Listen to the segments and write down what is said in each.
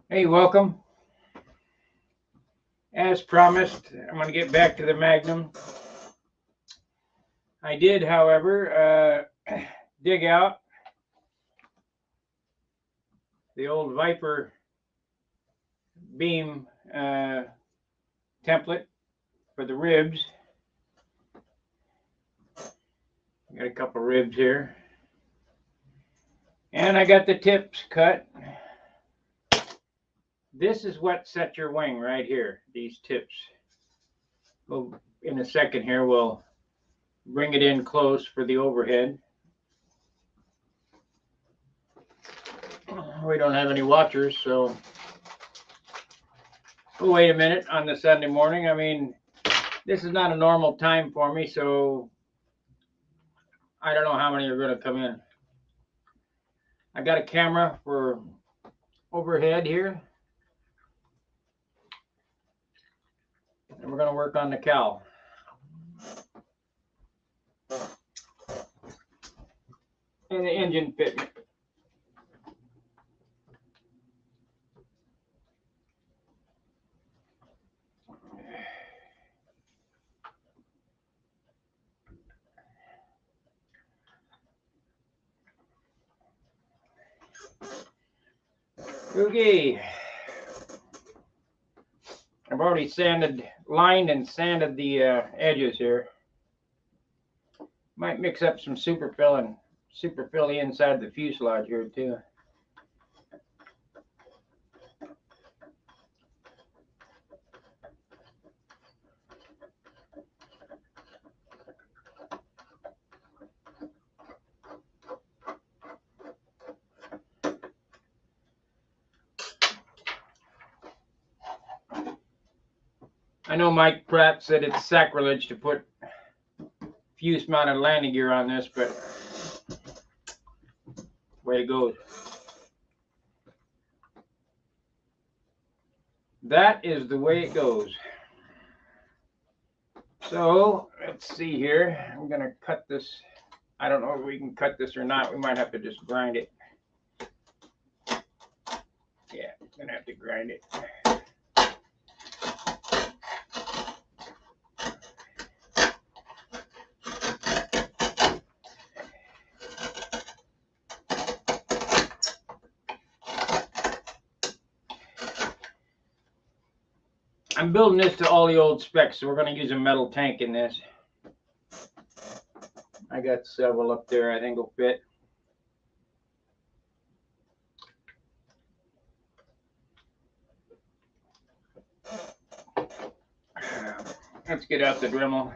Hey, welcome. As promised, I'm going to get back to the Magnum. I did, however, dig out the old Viper beam template for the ribs. Got a couple ribs here. And I got the tips cut. This is what sets your wing right here, these tips. Well, in a second here, we'll bring it in close for the overhead. We don't have any watchers, so we'll wait a minute on the Sunday morning. I mean, this is not a normal time for me, so I don't know how many are going to come in. I got a camera for overhead here, and we're going to work on the cowl. And the engine fitment. Okay. I've already lined and sanded the edges here. Might mix up some superfill and superfill the inside the fuselage here too. I know Mike Pratt said it's sacrilege to put fuse mounted landing gear on this, but way it goes. That is the way it goes. So let's see here. I'm gonna cut this. I don't know if we can cut this or not. We might have to just grind it. Yeah, gonna have to grind it. I'm building this to all the old specs, so we're going to use a metal tank in this. I got several up there I think will fit. Let's get out the Dremel.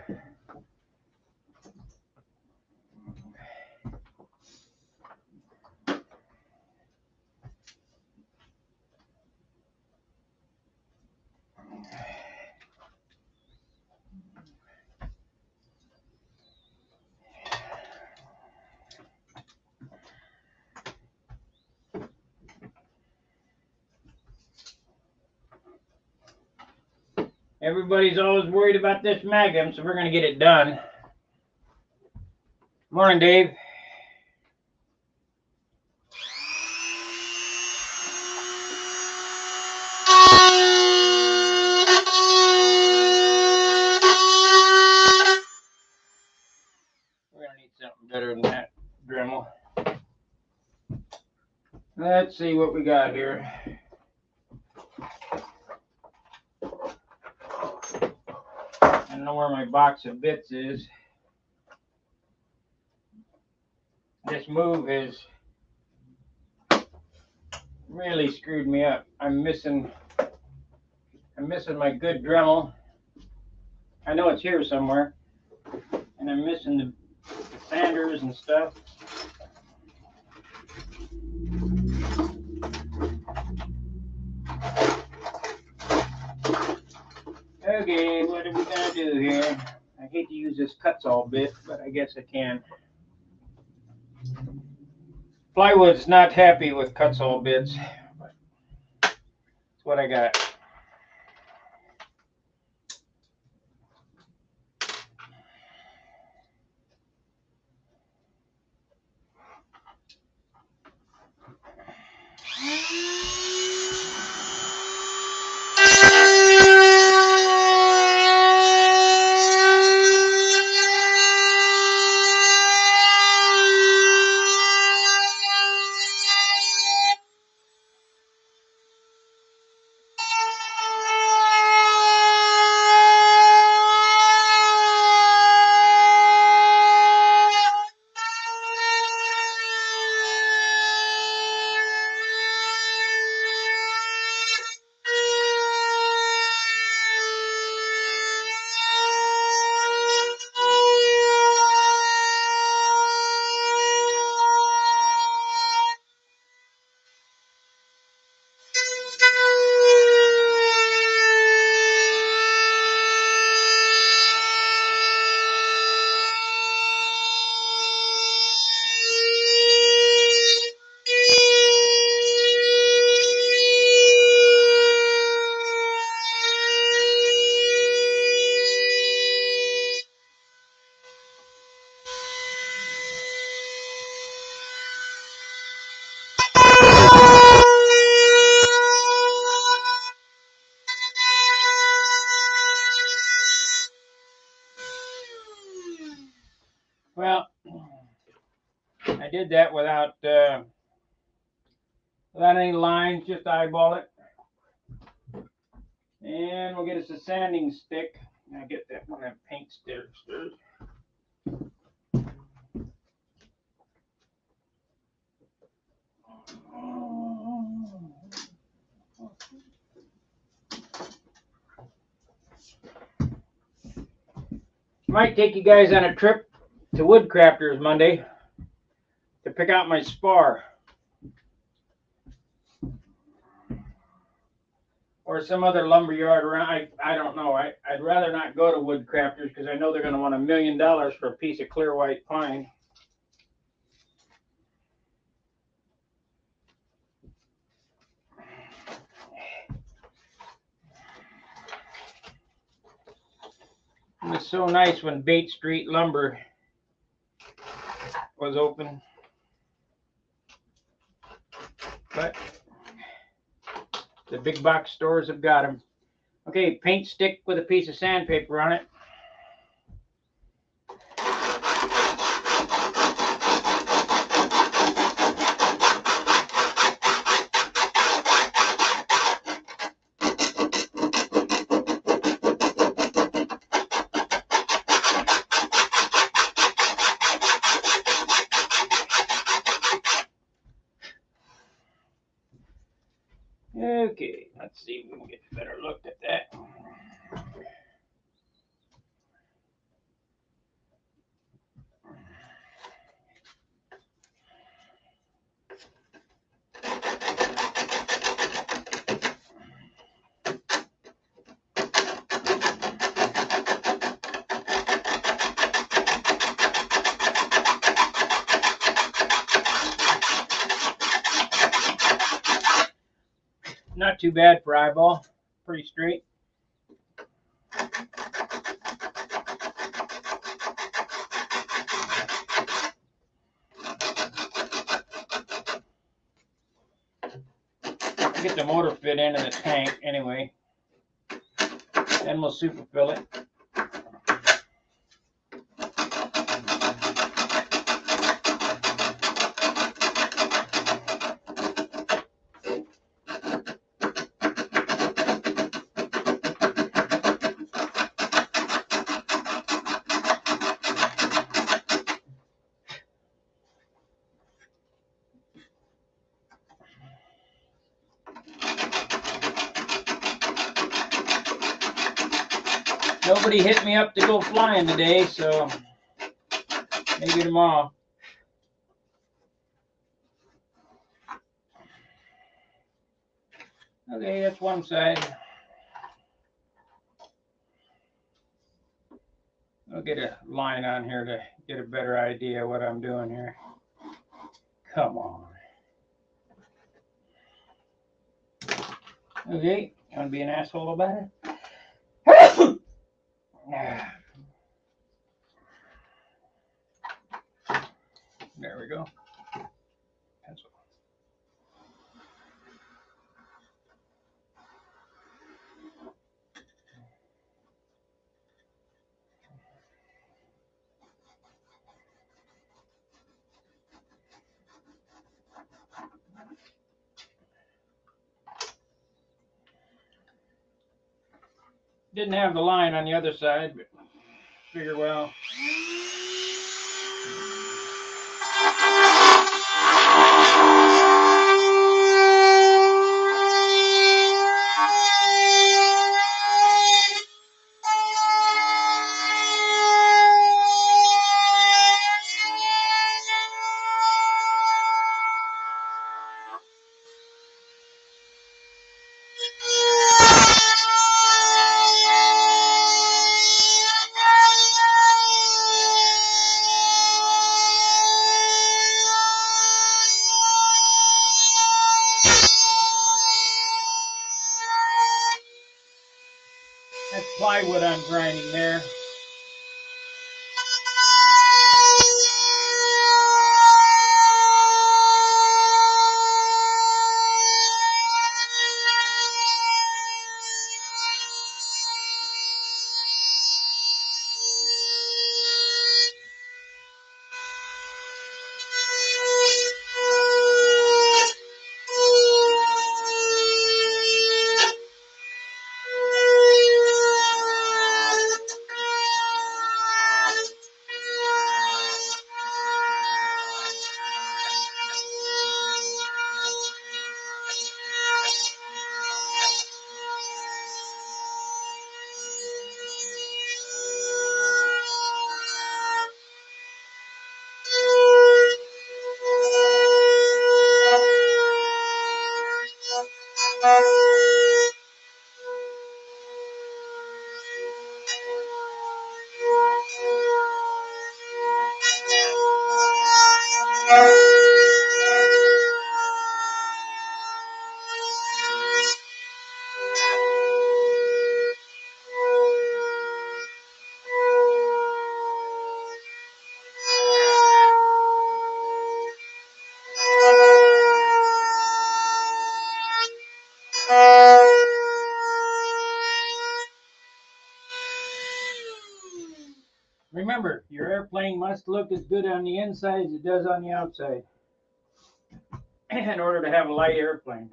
Everybody's always worried about this Magnum, so we're going to get it done. Morning, Dave. We're going to need something better than that Dremel. Let's see what we got here. I don't know where my box of bits is. This move has really screwed me up. I'm missing my good Dremel. I know it's here somewhere, and I'm missing the sanders and stuff. Okay, what are we gonna do here? I hate to use this cuts-all bit, but I guess I can. Plywood's not happy with cuts-all bits, but that's what I got. Well, I did that without any lines, just eyeball it. And we'll get us a sanding stick. I'll get that one that paint stick. Might take you guys on a trip to Woodcrafters Monday to pick out my spar. Or some other lumber yard around. I don't know. I'd rather not go to Woodcrafters because I know they're going to want $1 million for a piece of clear white pine. It was so nice when Bate Street Lumber was open. But the big box stores have got them. Okay, paint stick with a piece of sandpaper on it. Okay, let's see if we can get a better look at that. Not too bad for eyeball, pretty straight. Get the motor fit into the tank anyway. Then we'll superfill it. Nobody hit me up to go flying today, so maybe tomorrow. Okay, that's one side. I'll get a line on here to get a better idea of what I'm doing here. Come on. Okay, you want to be an asshole about it? There we go. Pencil. Didn't have the line on the other side, but figure well. That's plywood I'm grinding there. Remember, your airplane must look as good on the inside as it does on the outside in order to have a light airplane.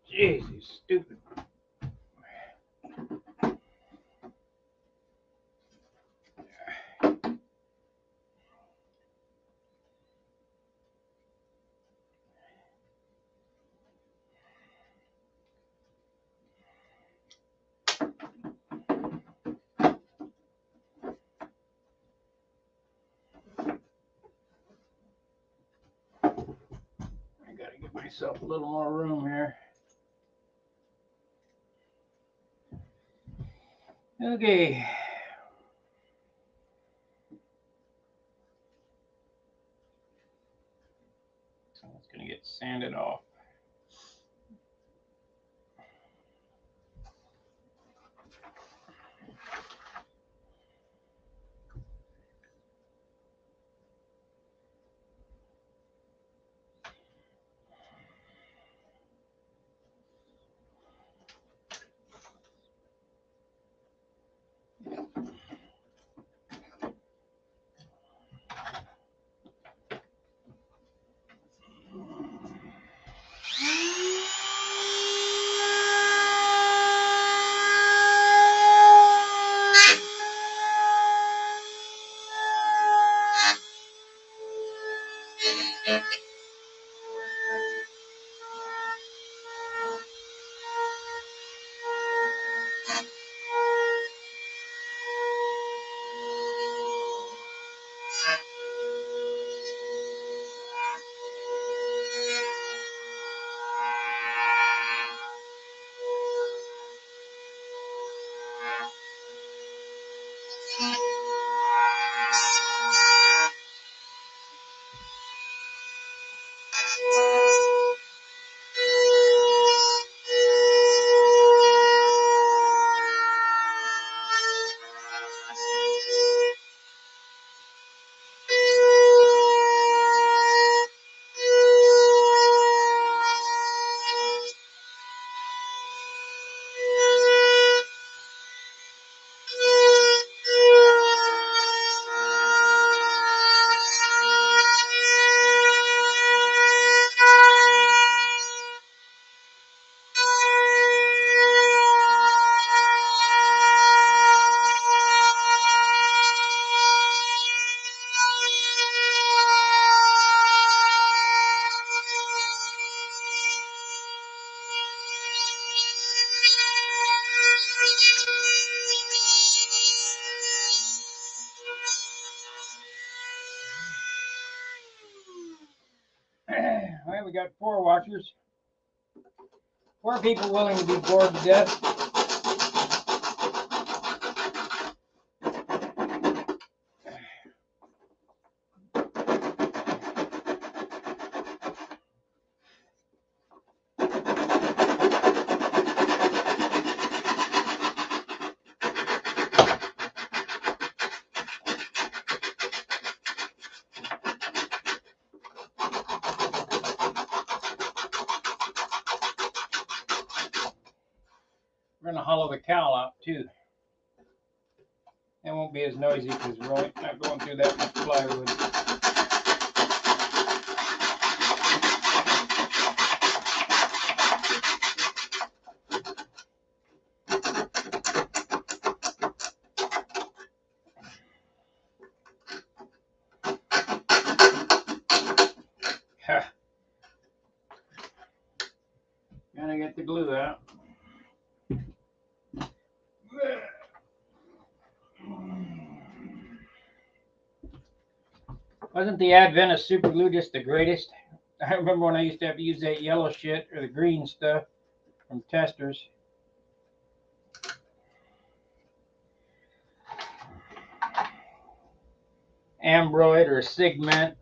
Jesus, stupid. I gotta give myself a little more room here. Okay. So it's gonna get sanded off. Well, we got 4 watchers. 4 people willing to be bored to death. We're going to hollow the cowl out too. It won't be as noisy because we're not going through that much plywood. Gotta get the glue out. Wasn't the advent of super glue just the greatest? I remember when I used to have to use that yellow shit or the green stuff from testers. Ambroid or SIG MAGNUM.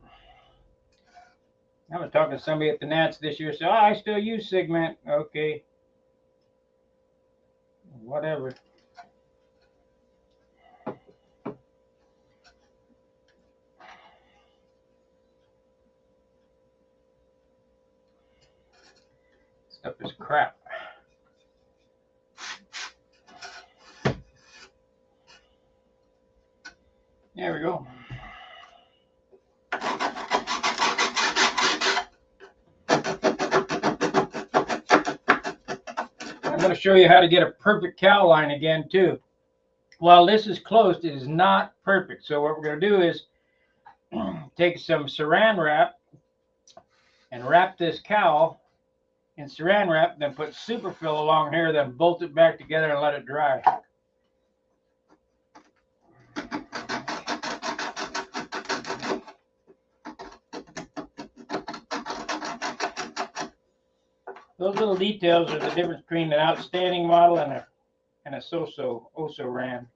I was talking to somebody at the Nats this year, so I still use SIG MAGNUM. Okay. Whatever. Stuff is crap. There we go. I'm going to show you how to get a perfect cowl line again too. While this is closed, it is not perfect. So what we're going to do is take some saran wrap and wrap this cowl in saran wrap, then put superfill along here, then bolt it back together and let it dry. Those little details are the difference between an outstanding model and a so-so, also-ran.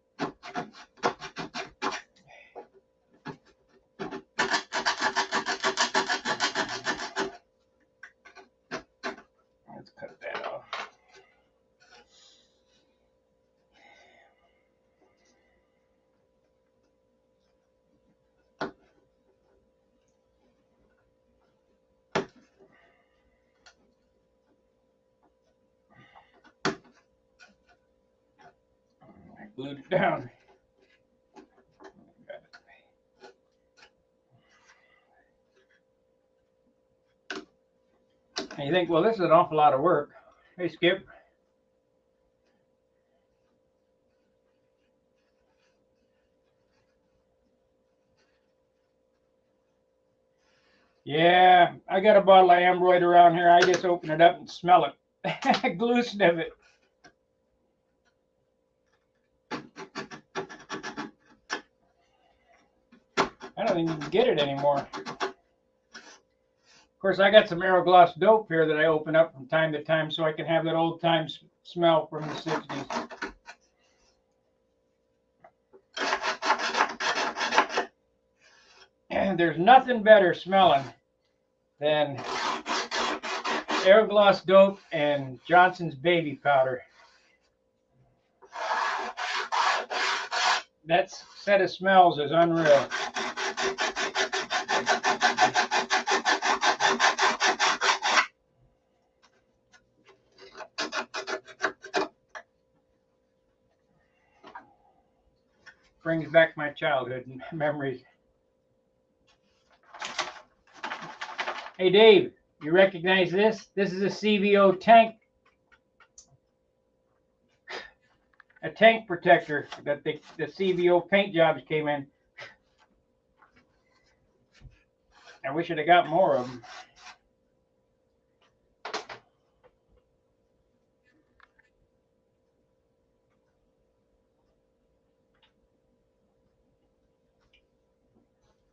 Let's cut that off. I glued it down. And you think, well, this is an awful lot of work. Hey, Skip. Yeah, I got a bottle of Ambroid around here. I just open it up and smell it. Glue sniff it. I don't even get it anymore. Of course, I got some Aerogloss dope here that I open up from time to time so I can have that old time smell from the 60s. And there's nothing better smelling than Aerogloss dope and Johnson's baby powder. That set of smells is unreal. Brings back my childhood memories. Hey Dave, you recognize this? This is a CVO tank. A tank protector that the CVO paint jobs came in. I wish I'd have got more of them.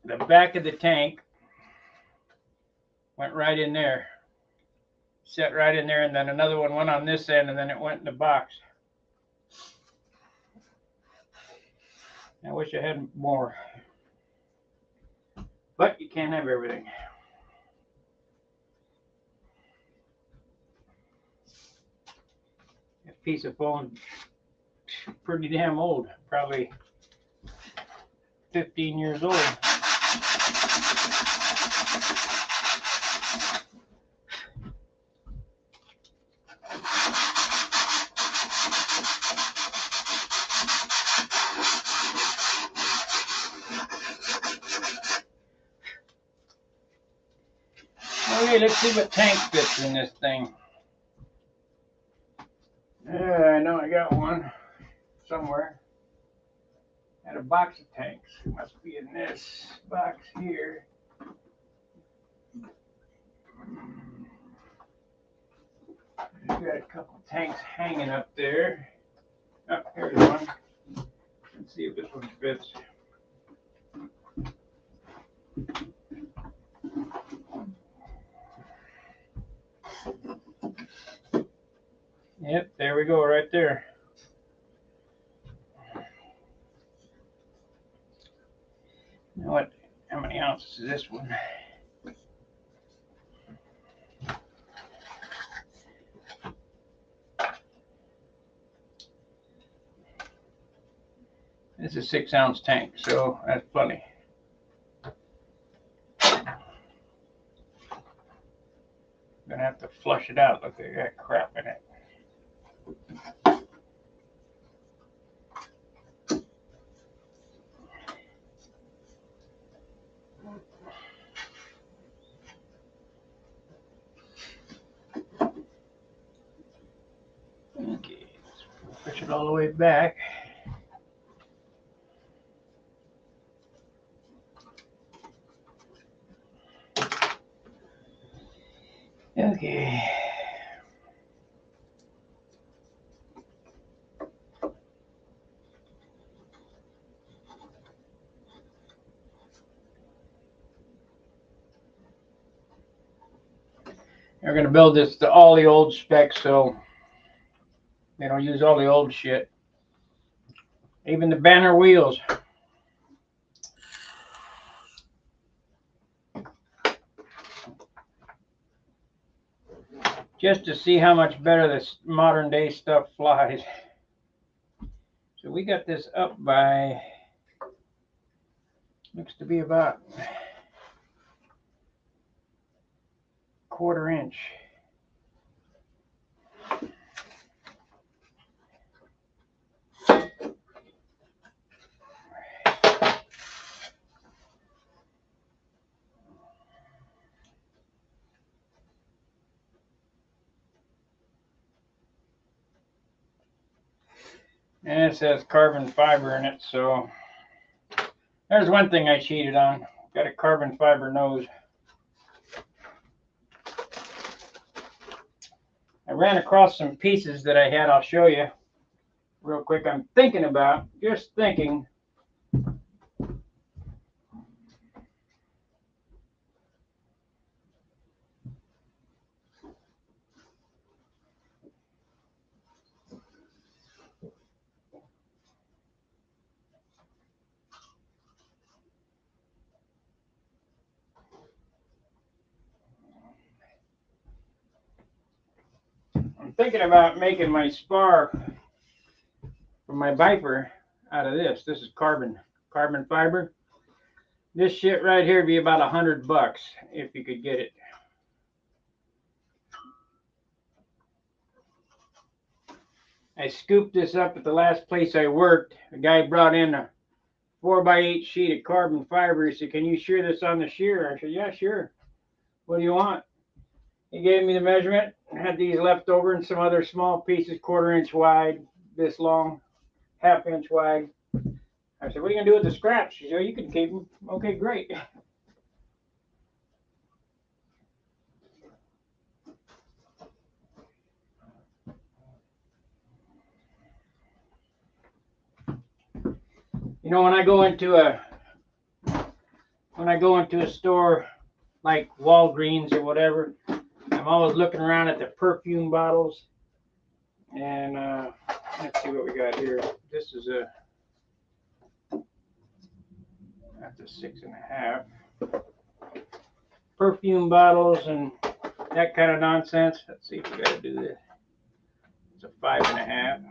The back of the tank went right in there. Set right in there, and then another one went on this end, and then it went in the box. I wish I had more. But you can't have everything. That piece of foam, pretty damn old. Probably 15 years old. Okay, let's see what tank fits in this thing. I know I got one somewhere. Had a box of tanks. It must be in this box here. I've got a couple tanks hanging up there. Oh, here's one. Let's see if this one fits. Yep, there we go, right there. What? How many ounces is this one? It's a 6-ounce tank, so that's plenty. Gonna have to flush it out. Look, I got crap in it. Okay, let's push it all the way back. Okay. We're going to build this to all the old specs, so they don't use all the old shit. Even the banner wheels. Just to see how much better this modern day stuff flies. So we got this up by, looks to be about 1/4 inch. And it says carbon fiber in it, so there's one thing I cheated on. Got a carbon fiber nose. I ran across some pieces that I had. I'll show you real quick. I'm thinking about, just thinking, making my spar for my Viper out of this. This is carbon fiber. This shit right here would be about $100 if you could get it. I scooped this up at the last place I worked. The guy brought in a 4x8 sheet of carbon fiber. He said, "Can you shear this on the shearer?" I said, "Yeah, sure. What do you want?" He gave me the measurement. I had these left over and some other small pieces, 1/4 inch wide, this long, 1/2 inch wide. I said, "What are you going to do with the scraps?" She said, "Oh, you can keep them." Okay, great. You know, when I go into a store like Walgreens or whatever, I'm always looking around at the perfume bottles. And let's see what we got here. This is that's a 6.5. Perfume bottles and that kind of nonsense. Let's see if we got to do this. It's a 5.5.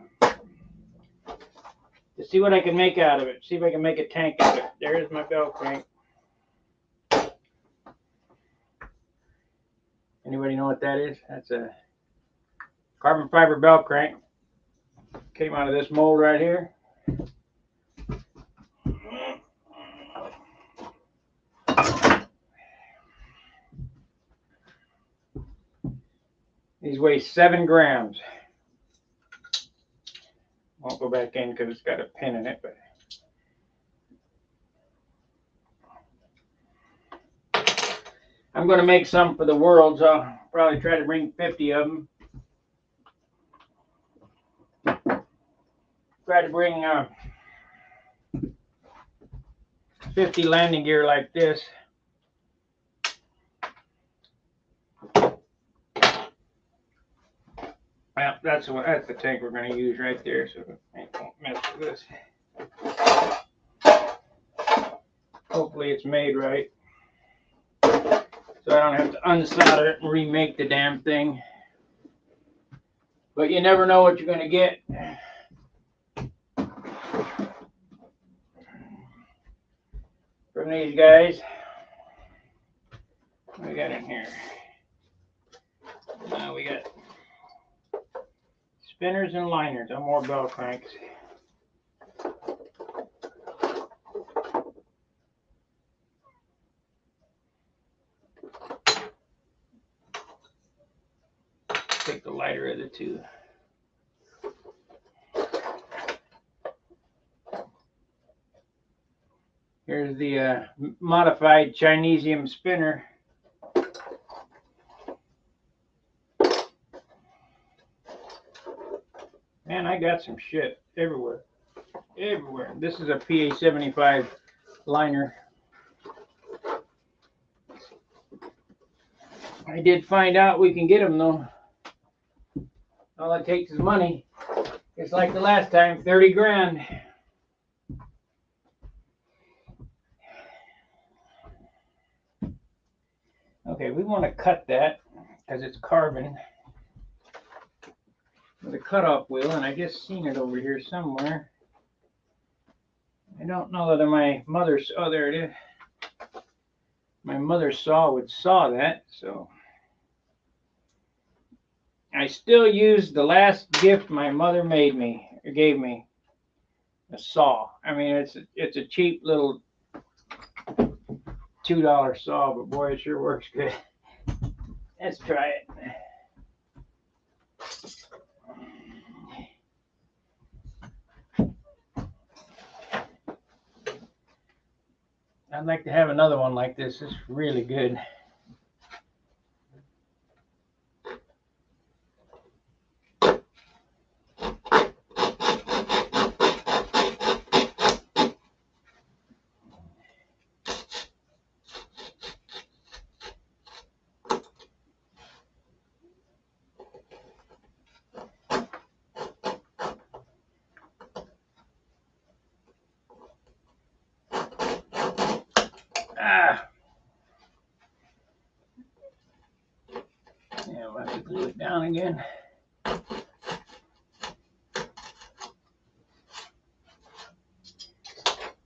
To see what I can make out of it. See if I can make a tank out of it. There's my bell crank. Anybody know what that is? That's a carbon fiber bell crank. Came out of this mold right here. These weigh 7 grams. Won't go back in because it's got a pin in it, but I'm going to make some for the world, so I'll probably try to bring 50 of them. Try to bring 50 landing gear like this. Well, that's the tank we're going to use right there, so I won't mess with this. Hopefully it's made right, so I don't have to unsolder it and remake the damn thing. But you never know what you're going to get. From these guys. What we got in here? Now we got spinners and liners on more bell cranks. Take the lighter of the two. Here's the modified Chinesium spinner. Man, I got some shit everywhere. Everywhere. This is a PA75 liner. I did find out we can get them though. All it takes is money. It's like the last time, 30 grand. Okay, we want to cut that because it's carbon with a cutoff wheel, and I just seen it over here somewhere. I don't know whether my mother's, oh, there it is. My mother's saw would saw that, so I still use the last gift my mother made me, or gave me, a saw. I mean, it's a cheap little $2 saw, but boy, it sure works good. Let's try it. I'd like to have another one like this. It's really good. Yeah, I'll have to glue it down again.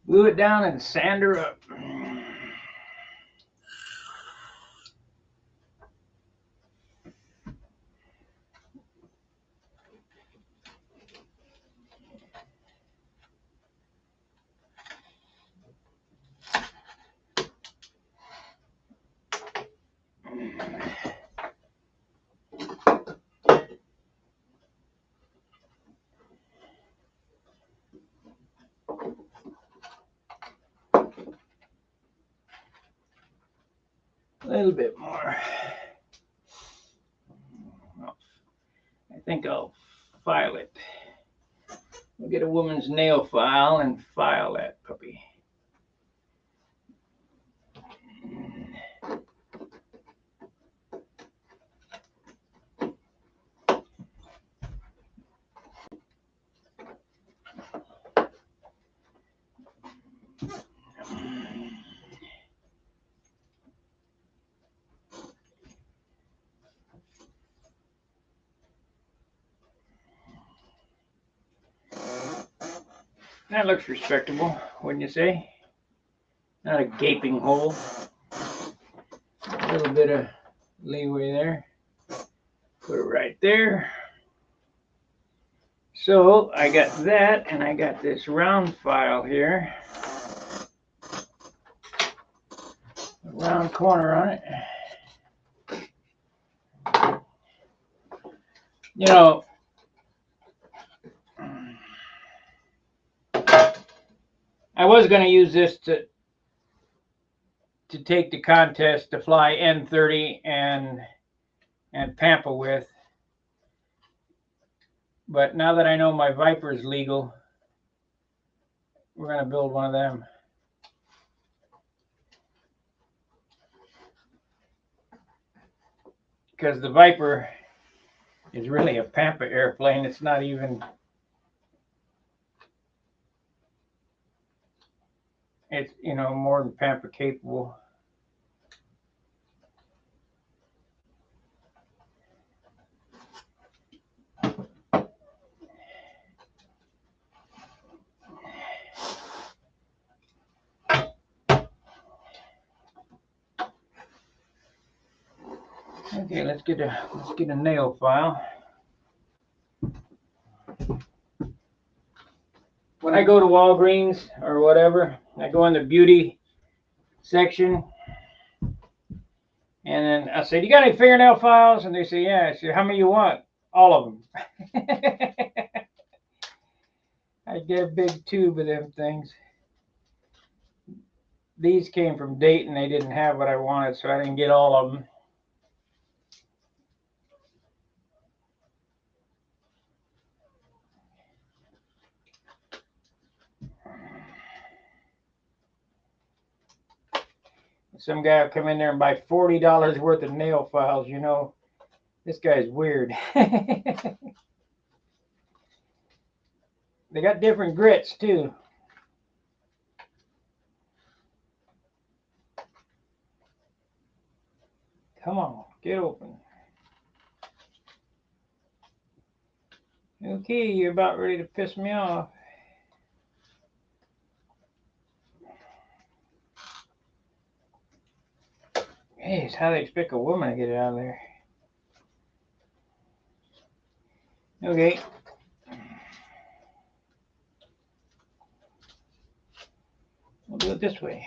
Glue it down and sand her up. A little bit more. I think I'll file it. We'll get a woman's nail file and file that puppy. That looks respectable, wouldn't you say? Not a gaping hole. A little bit of leeway there. Put it right there. So I got that, and I got this round file here. A round corner on it. You know, I was going to use this to take the contest to fly N30 and Pampa with. But now that I know my Viper is legal, we're going to build one of them. Because the Viper is really a Pampa airplane. It's not even... it's, you know, more than pamper capable. Okay, let's get a nail file. When I go to Walgreens or whatever, I go in the beauty section, and then I say, "Do you got any fingernail files?" And they say, "Yeah." I say, "How many you want?" "All of them." I get a big tube of them things. These came from Dayton. They didn't have what I wanted, so I didn't get all of them. Some guy will come in there and buy $40 worth of nail files. You know, this guy's weird. They got different grits too. Come on, get open. Okay, you're about ready to piss me off. Jeez, how they expect a woman to get it out of there? Okay. We'll do it this way.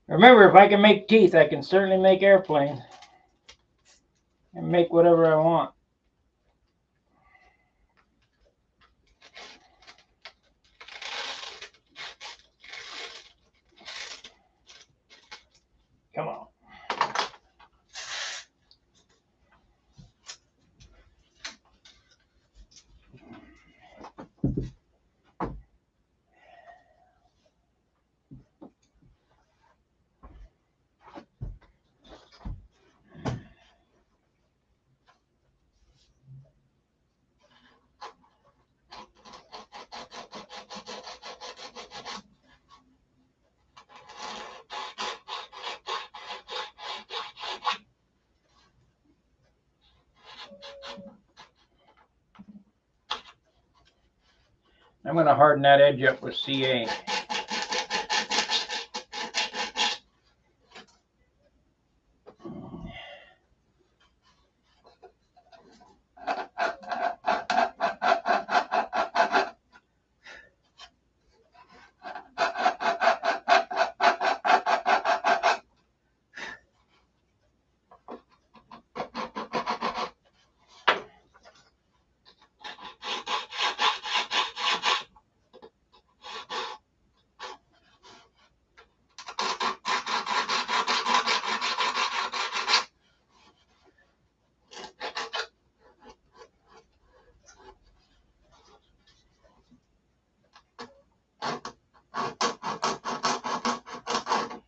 Remember, if I can make teeth, I can certainly make airplanes. And make whatever I want. Come on. I'm going to harden that edge up with CA.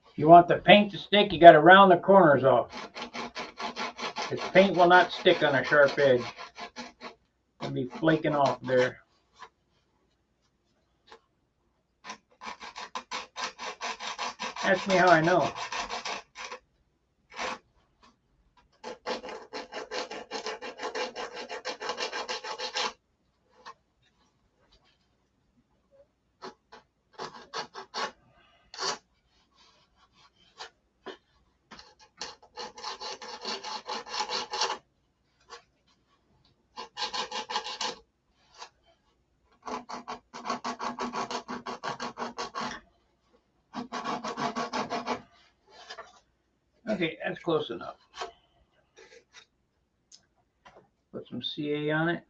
If you want the paint to stick, you got to round the corners off. This paint will not stick on a sharp edge. It'll be flaking off there. Ask me how I know. Okay, that's close enough. Put some CA on it.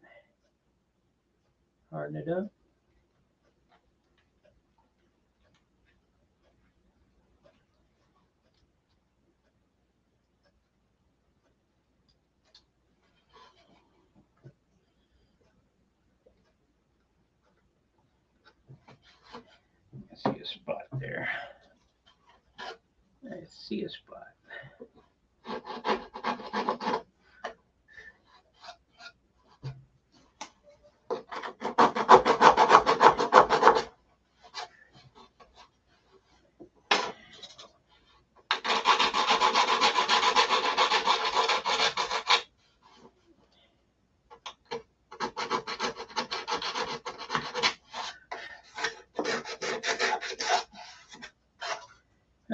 Harden it up. I see a spot there. see a spot.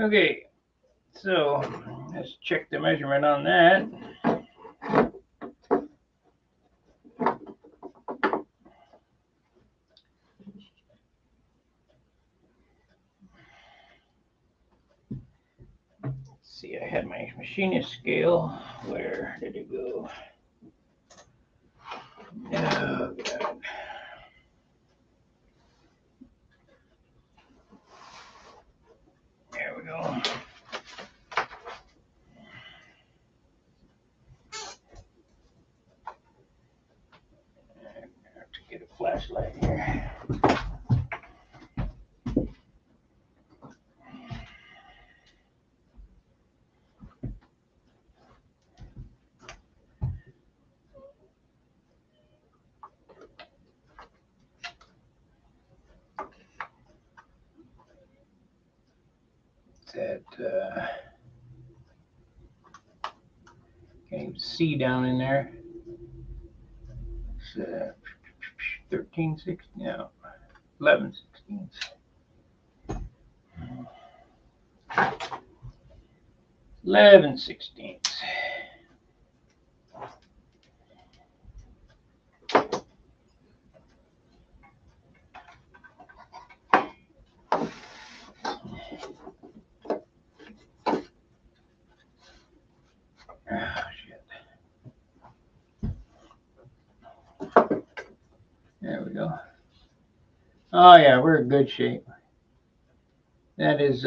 Okay, so let's check the measurement on that. See, I had my machinist scale. Where did it go? Oh, God. There we go. I have to get a flashlight here. That can't even see down in there. It's 13/16, no, 11/16. 11/16. Oh, shit. There we go. Oh yeah, we're in good shape. That is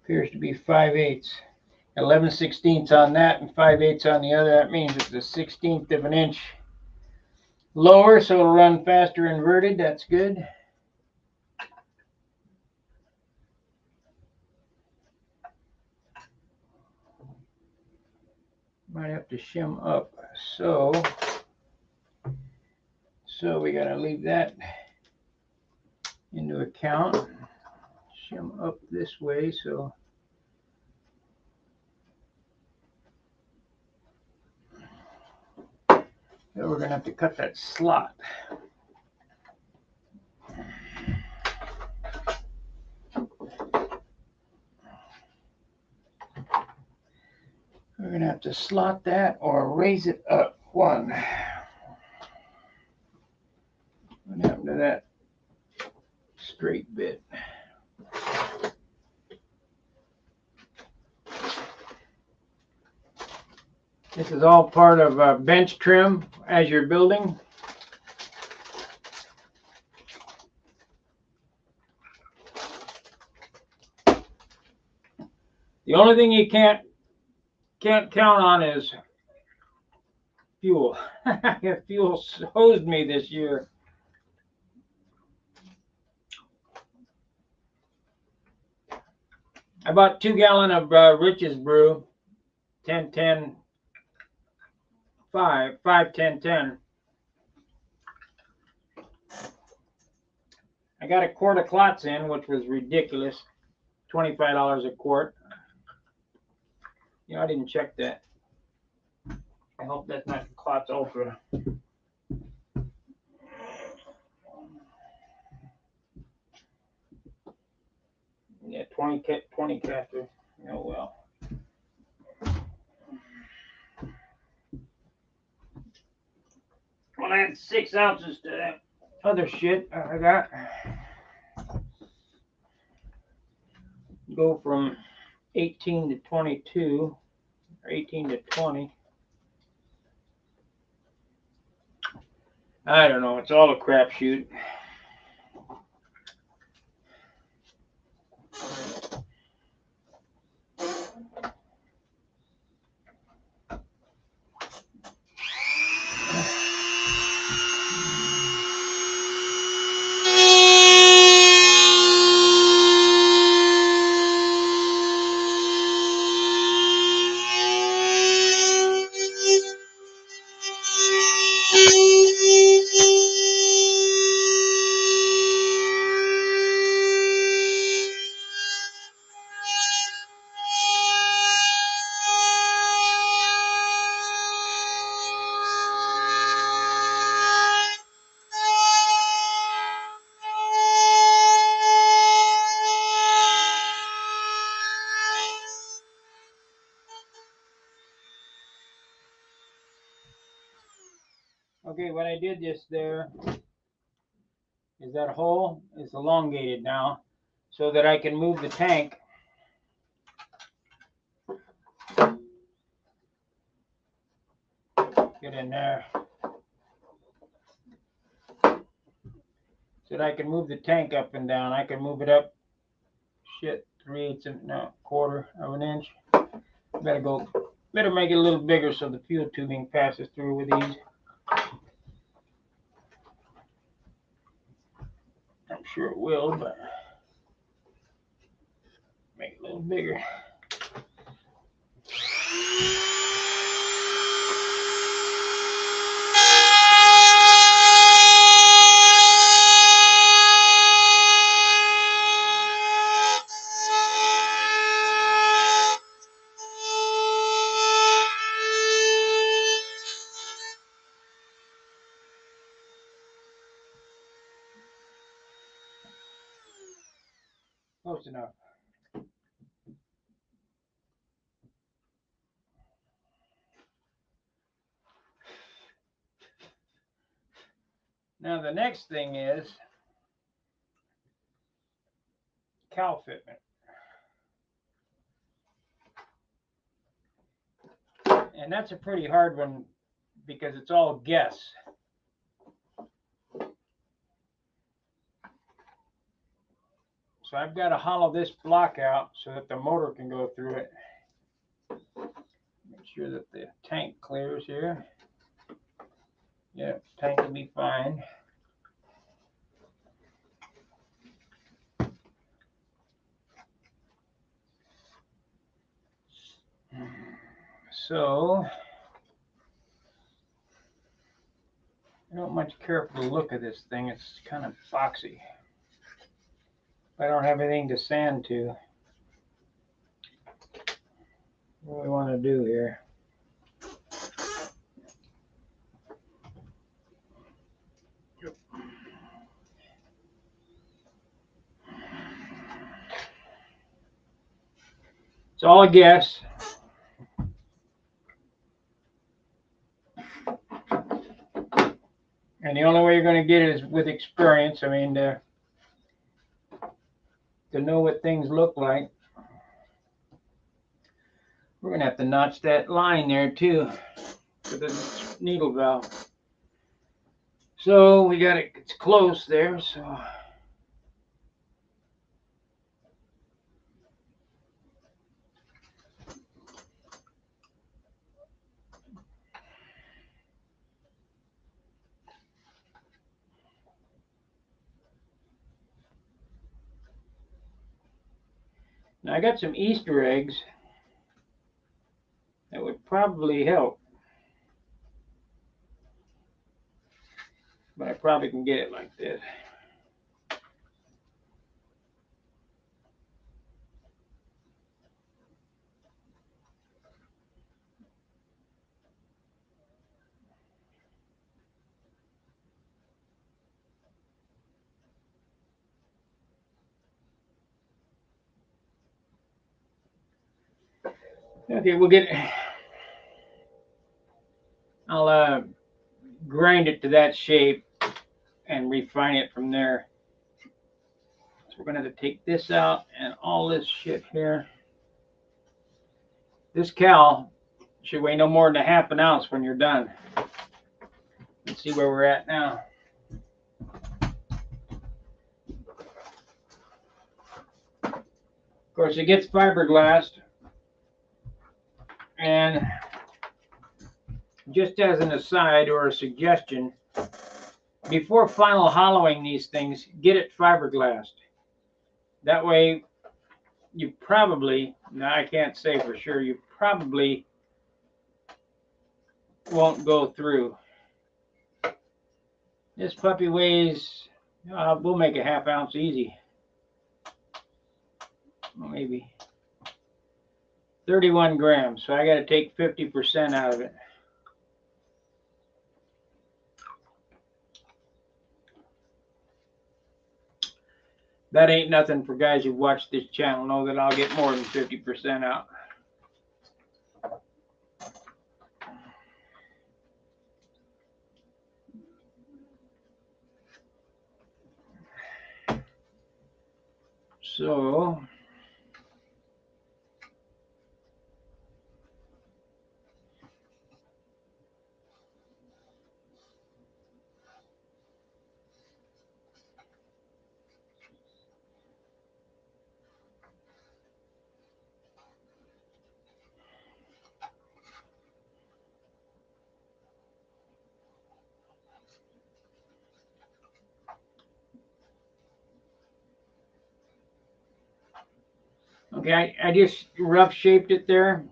appears to be 5/8. 11/16 on that and 5/8 on the other. That means it's a 1/16 of an inch lower, so it'll run faster inverted. That's good. Might have to shim up. So we gotta leave that into account. Shim up this way, so we're gonna have to cut that slot. We're gonna have to slot that or raise it up one. What happened to that straight bit? This is all part of bench trim as you're building. The only thing you can't count on is fuel. Fuel hosed me this year. I bought 2 gallons of Rich's brew, 10-10, 5-10-10. I got a quart of clots in, which was ridiculous, $25 a quart. You know, I didn't check that. I hope that's not Clots Ultra. Yeah, 20 caster. Oh well. Well, I had 6 ounces to that other shit I got. Go from 18 to 22, or 18 to 20. I don't know. It's all a crapshoot. Okay, what I did just there is that hole is elongated now so that I can move the tank get in there so that I can move the tank up and down. I can move it up 3/8 of no quarter of an inch. Better make it a little bigger so the fuel tubing passes through with ease. I'm sure it will, but make it a little bigger. Close enough. Now the next thing is cowl fitment. And that's a pretty hard one because it's all guess. So I've got to hollow this block out so that the motor can go through it. Make sure that the tank clears here. Yeah, tank will be fine. So I don't much care for the look of this thing. It's kind of foxy. I don't have anything to sand to. What do we want to do here? It's all a guess. And the only way you're going to get it is with experience. I mean, to know what things look like. We're going to have to notch that line there too for the needle valve. So we got it, it's close there, so. Now I got some Easter eggs that would probably help. But I probably can get it like this. Okay, I'll grind it to that shape and refine it from there. So we're gonna have to take this out and all this shit here. This cowl should weigh no more than a half an ounce when you're done. Let's see where we're at now. Of course, it gets fiberglassed, and just as an aside or a suggestion, before final hollowing these things, get it fiberglassed. That way, you probably, now I can't say for sure, you probably won't go through. This puppy weighs, we'll make a half ounce easy. Well, maybe 31 grams. So I got to take 50% out of it. That ain't nothing for guys who watch this channel. Know that I'll get more than 50% out. So okay, I just rough shaped it there.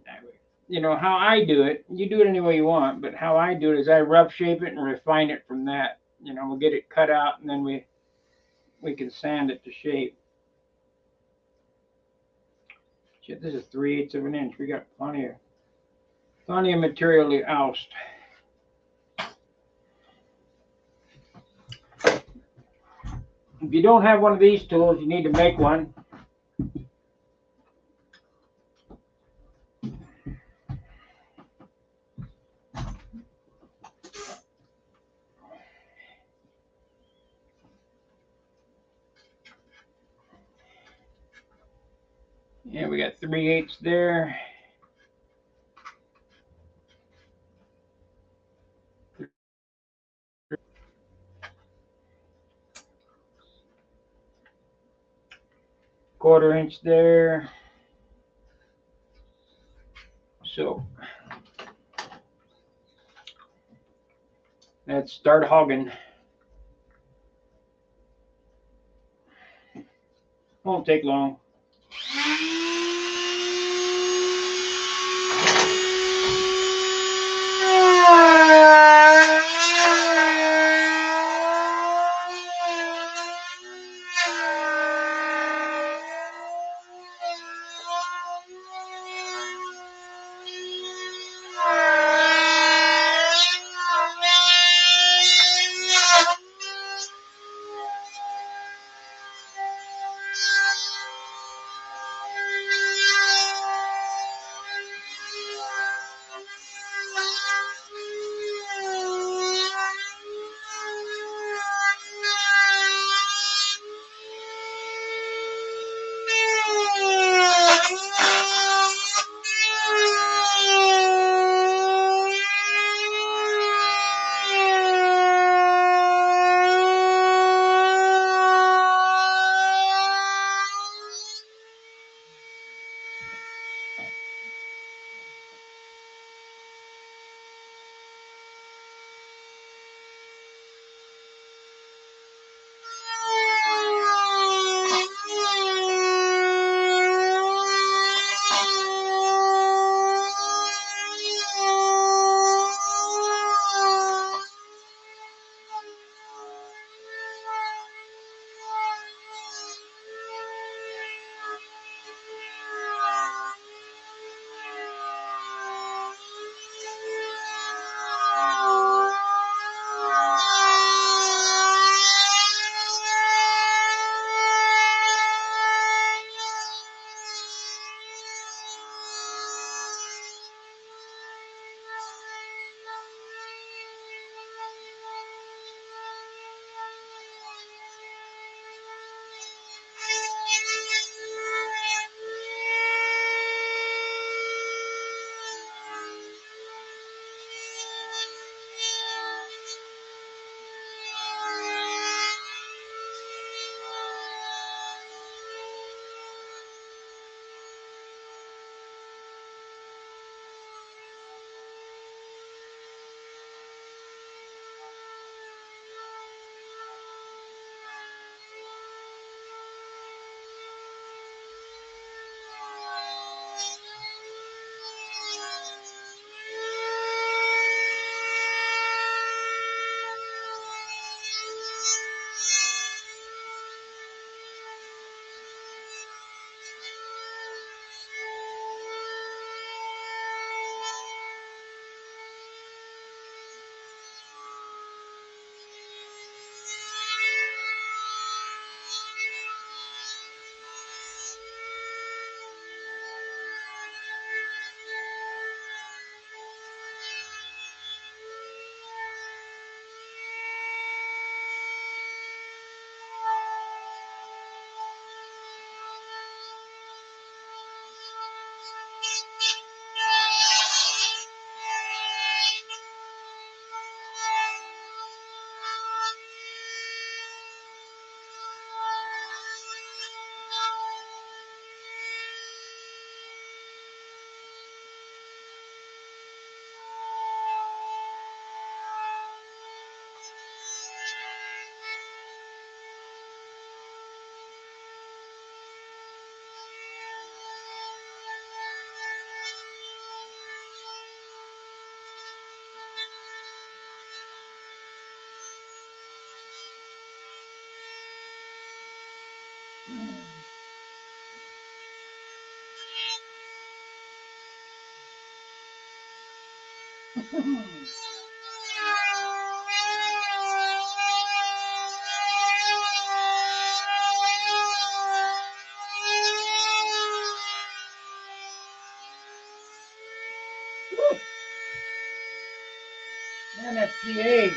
You know how I do it. You do it any way you want, but how I do it is I rough shape it and refine it from that. You know, we'll get it cut out and then we can sand it to shape. Shit, this is 3/8 of an inch. We got plenty of material to oust. If you don't have one of these tools, you need to make one. Yeah, we got 3/8 there. Quarter inch there. So let's start hogging. Won't take long. Man, that's CA.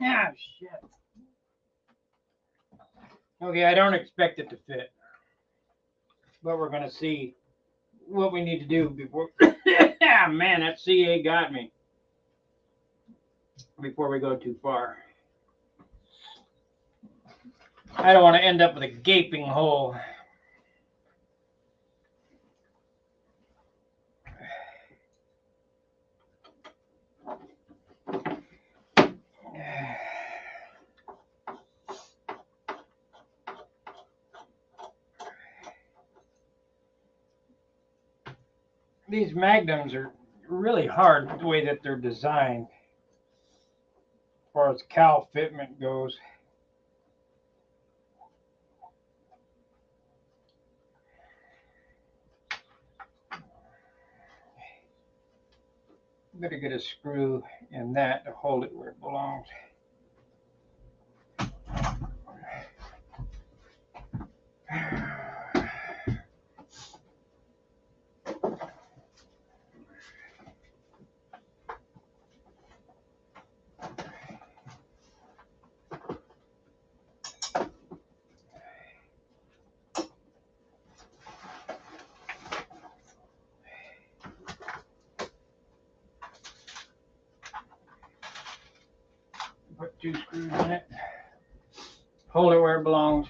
Ah, shit. Okay, I don't expect it to fit, but we're gonna see what we need to do before. Man, that CA got me. Before we go too far, I don't want to end up with a gaping hole. These magnums are really hard the way that they're designed as far as cowl fitment goes. Better get a screw in that to hold it where it belongs. Put 2 screws in it. Hold it where it belongs.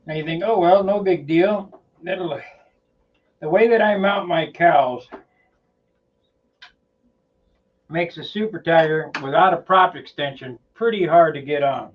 Now you think, oh well, no big deal. The way that I mount my cowls makes a super tiger without a prop extension pretty hard to get on.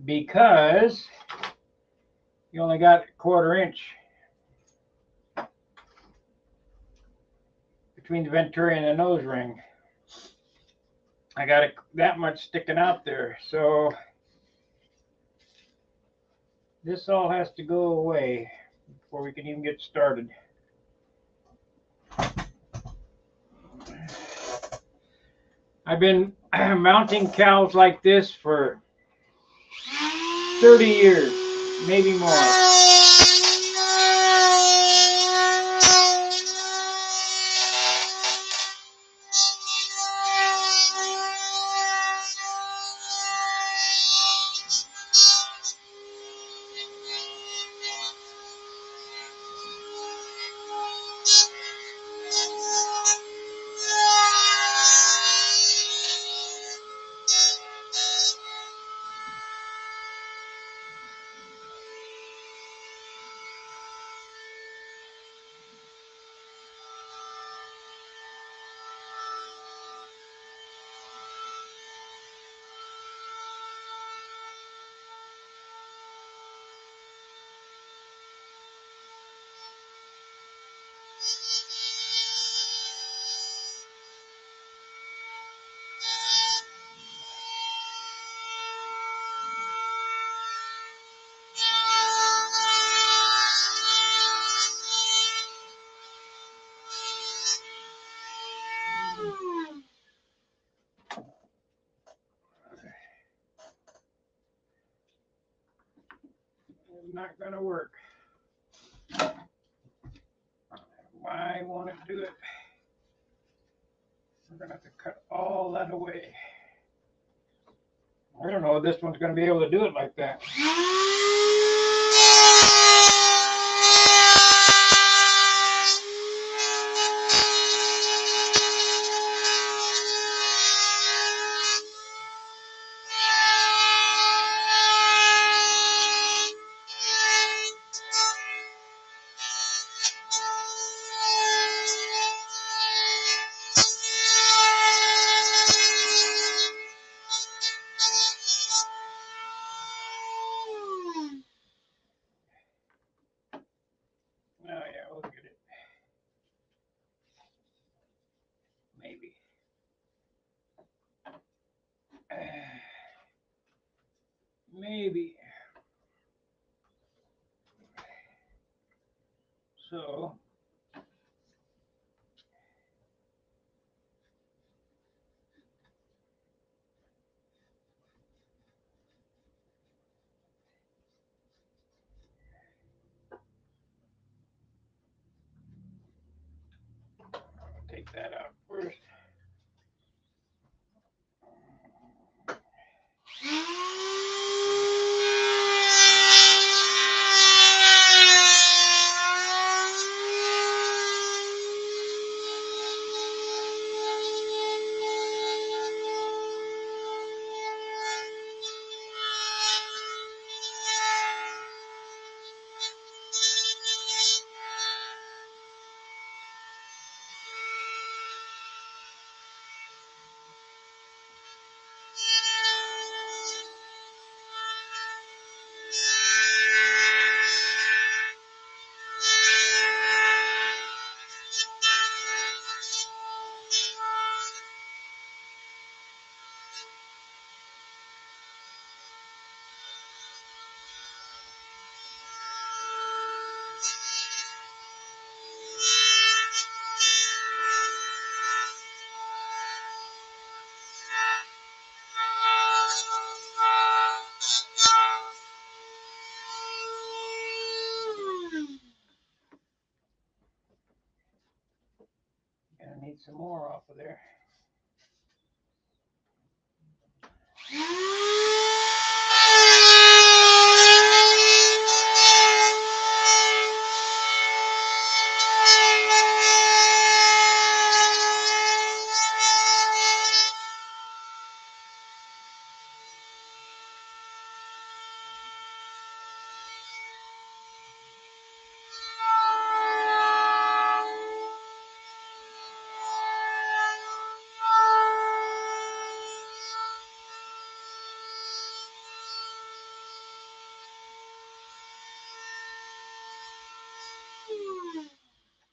Because you only got a 1/4 inch between the venturi and the nose ring. I got that much sticking out there, so this all has to go away before we can even get started. I've been mounting cowls like this for 30 years, maybe more. not going to work. Why won't it do it? We're going to have to cut all that away. I don't know if this one's going to be able to do it like that. Oh yeah, we'll get it. Maybe. Maybe. So I'll take that out first. Gonna need some more off of there.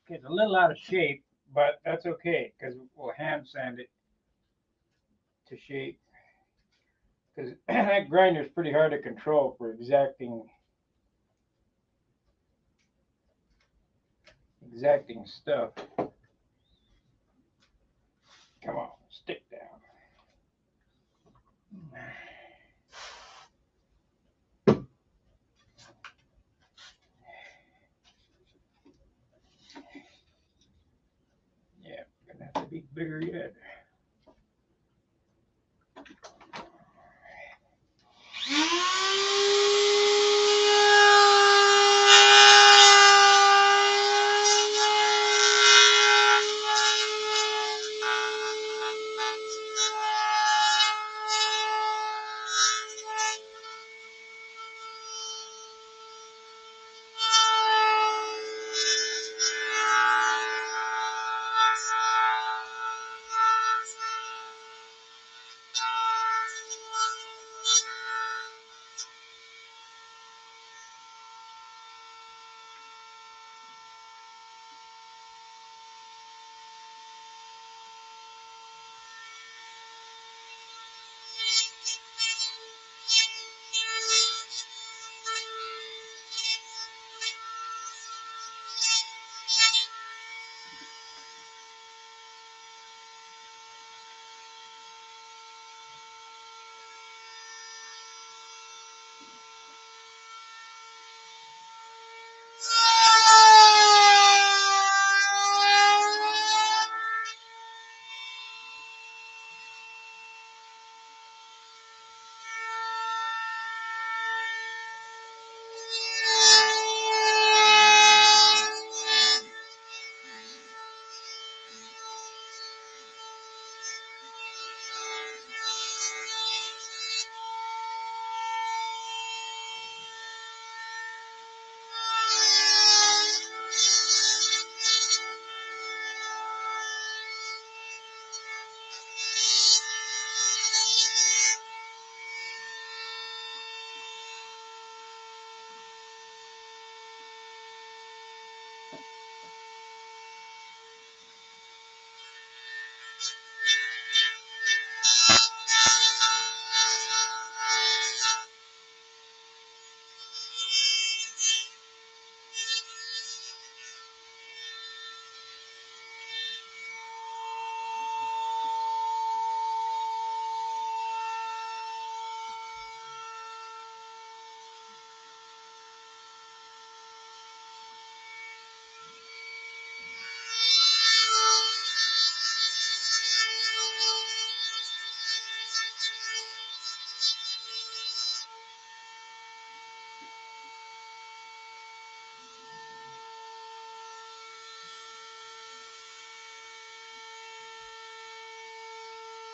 Okay, it's a little out of shape, but that's okay because we'll hand sand it to shape. Because that grinder is pretty hard to control for exacting stuff. Come on, stick down. Yeah, gonna have to be bigger yet.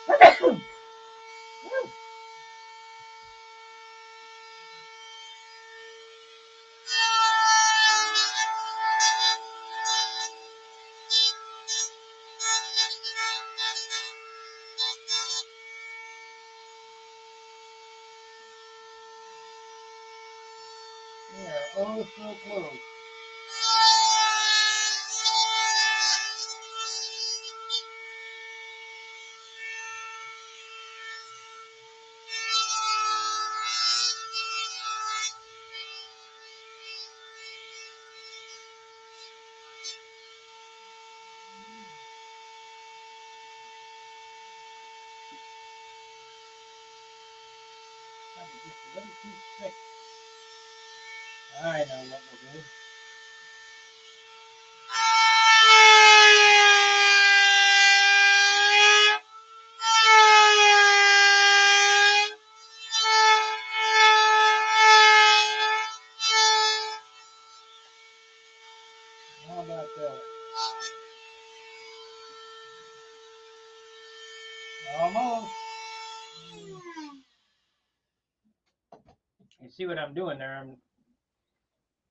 Yeah, oh, so close. Just a little too thick. I know what we'll do. How about that? Almost. You see what I'm doing there? I'm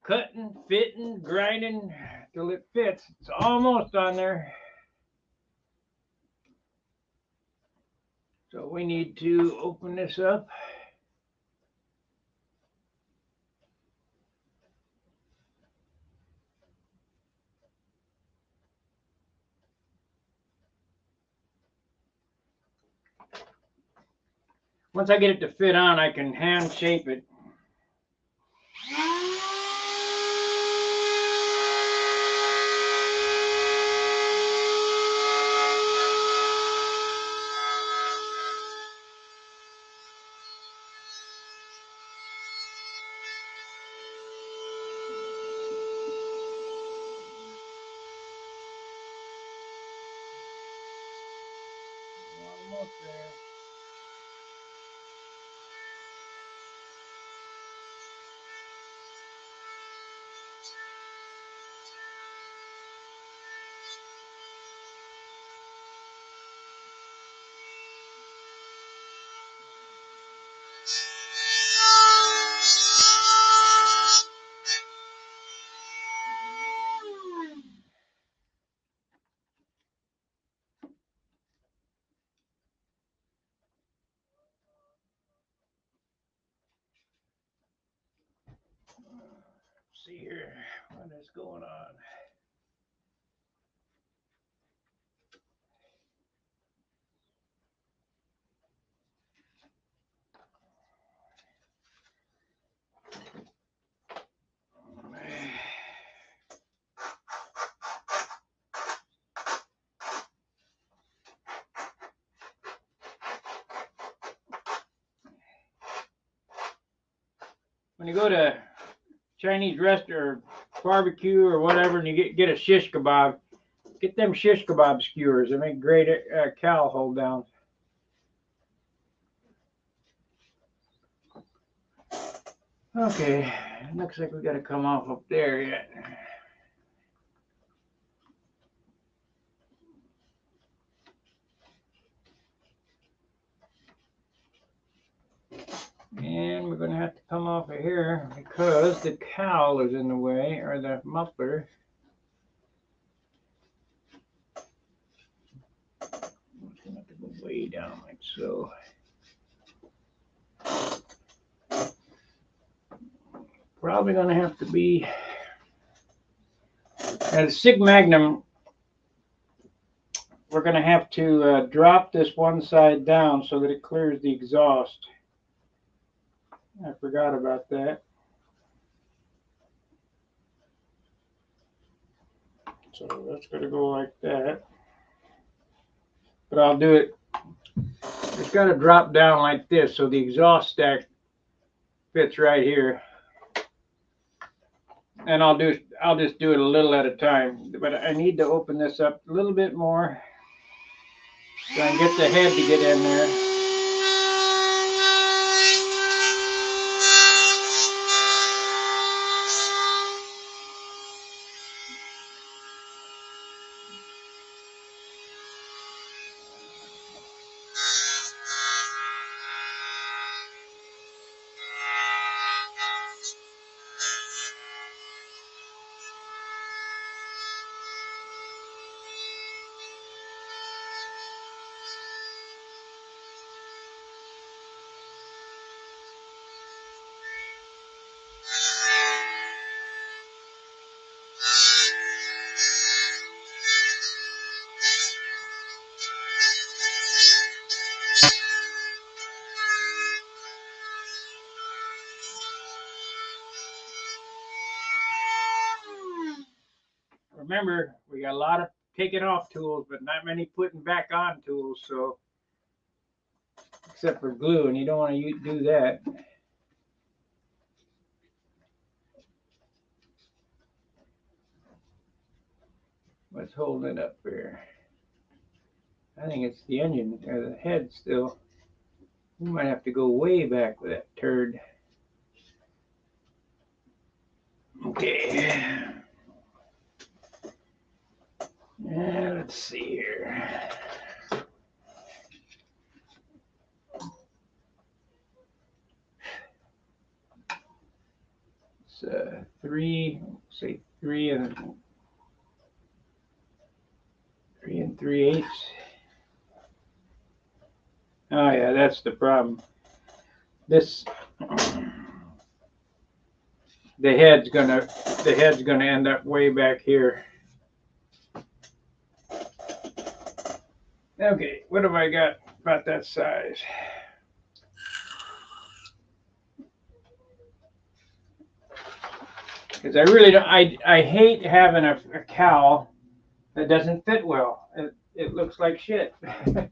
cutting, fitting, grinding till it fits. It's almost on there. So we need to open this up. Once I get it to fit on, I can hand shape it. Almost there. Let's see here what is going on. When you go to Chinese restaurant or barbecue or whatever, and you get a shish kebab, get them shish kebab skewers. They make great cowl hold down. Okay, looks like we got to come off up there yet. And we're going to have to come off of here because the cowl is in the way, or the muffler. It's going to have to go way down like so. Probably going to have to be at SIG Magnum. We're going to have to drop this one side down so that it clears the exhaust. I forgot about that. So that's going to go like that. But I'll do it. It's got to drop down like this so the exhaust stack fits right here. And I'll just do it a little at a time. But I need to open this up a little bit more so I can get the head to get in there. remember, we got a lot of taking off tools, but not many putting back on tools. So, except for glue, and you don't want to do that. What's holding it up here? I think it's the engine or the head still. We might have to go way back with that turd. Okay. Let's see here. It's 3 and 3/8. Oh yeah, that's the problem. This the head's gonna end up way back here. Okay, what have I got about that size? Because I really don't. I hate having a cowl that doesn't fit well. It looks like shit. Let's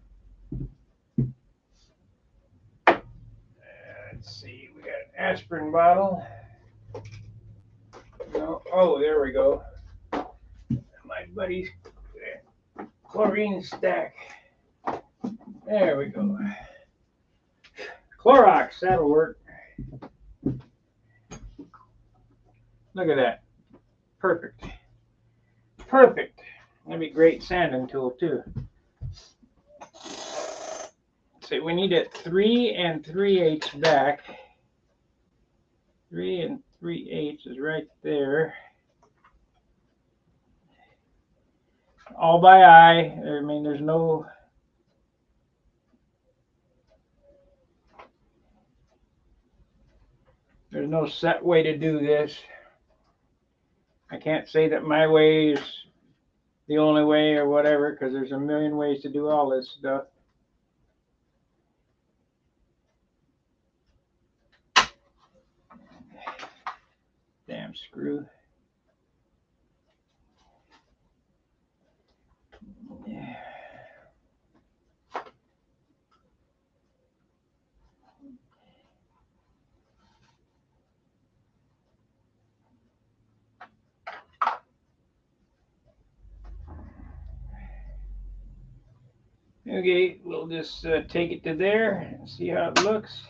see. We got an aspirin bottle. No. Oh, there we go. My buddy's chlorine stack. There we go. Clorox, that'll work. Look at that. Perfect. Perfect. That'd be a great sanding tool too. So we need it 3 3/8 back. 3 3/8 is right there. All by eye. I mean, there's no set way to do this. I can't say that my way is the only way or whatever, because there's a million ways to do all this stuff. Damn screw. Yeah. Okay, we'll just take it to there and see how it looks.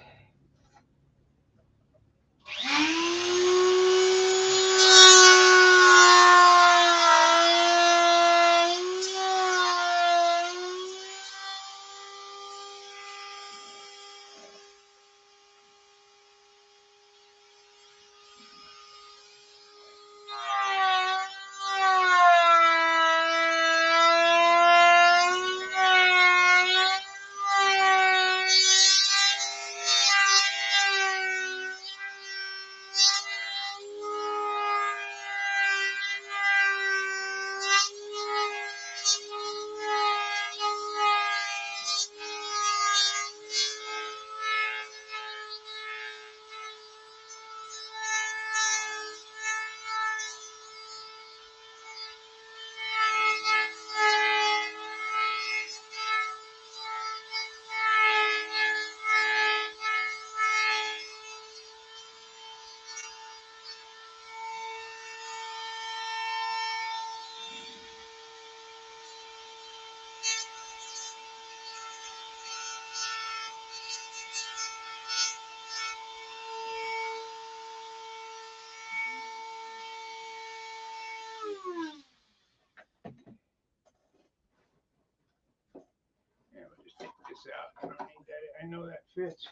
Yeah, we'll just take this out. I don't need that. I know that fits.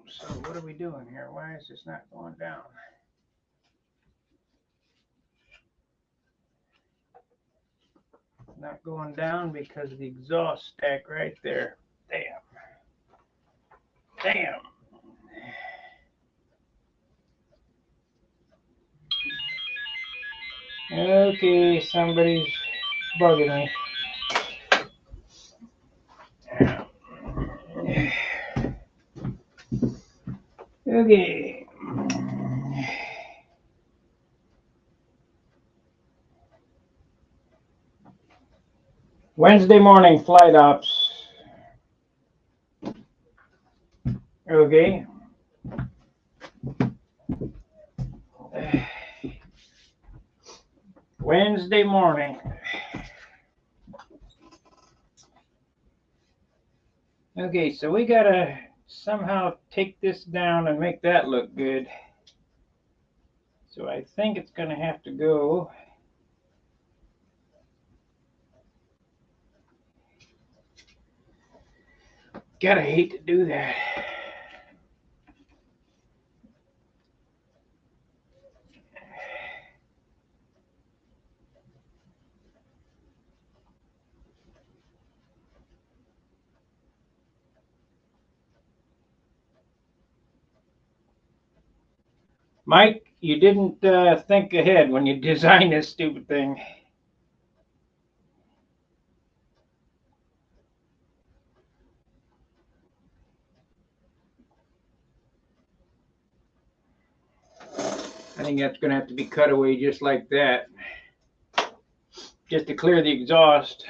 So what are we doing here? Why is this not going down? Not going down because of the exhaust stack right there. Damn. Damn. Okay, somebody's bugging me. Okay. Wednesday morning flight ops. Okay. Wednesday morning. Okay, so we gotta somehow take this down and make that look good. So I think it's gonna have to go. Gotta hate to do that. Mike, you didn't think ahead when you designed this stupid thing. I think that's going to have to be cut away just like that, just to clear the exhaust.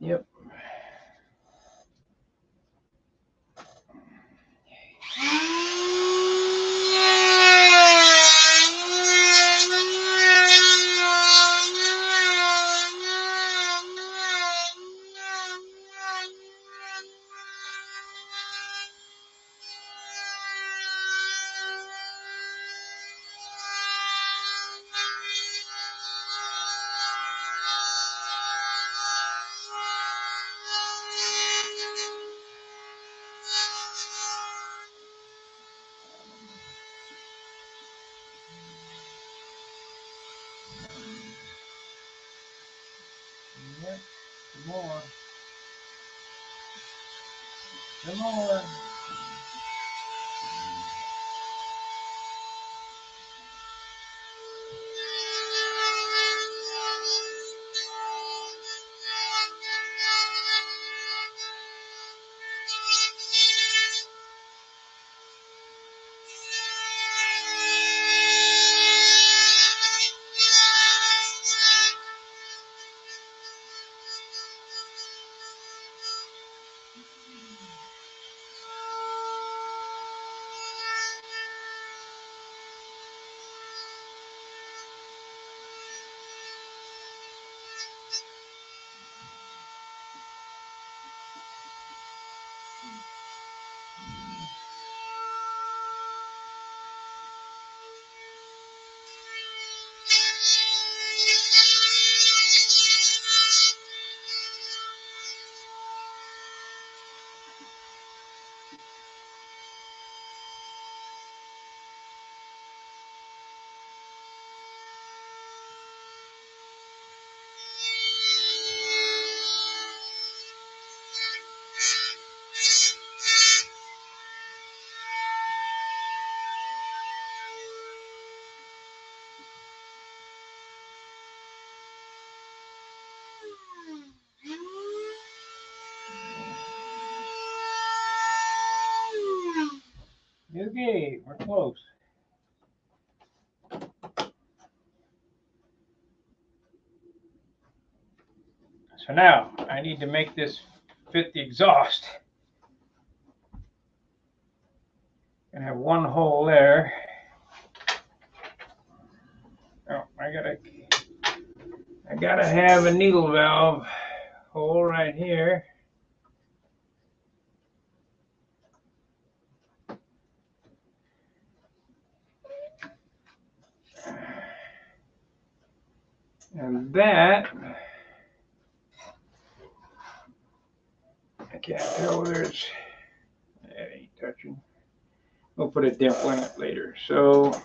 Yep. Yep. Some more. Some more. Okay, we're close. So now I need to make this fit the exhaust. Gonna have one hole there. Oh, I gotta have a needle valve hole right here. And that, I can't tell whether it's, that ain't touching. We'll put a dimple in it later. So,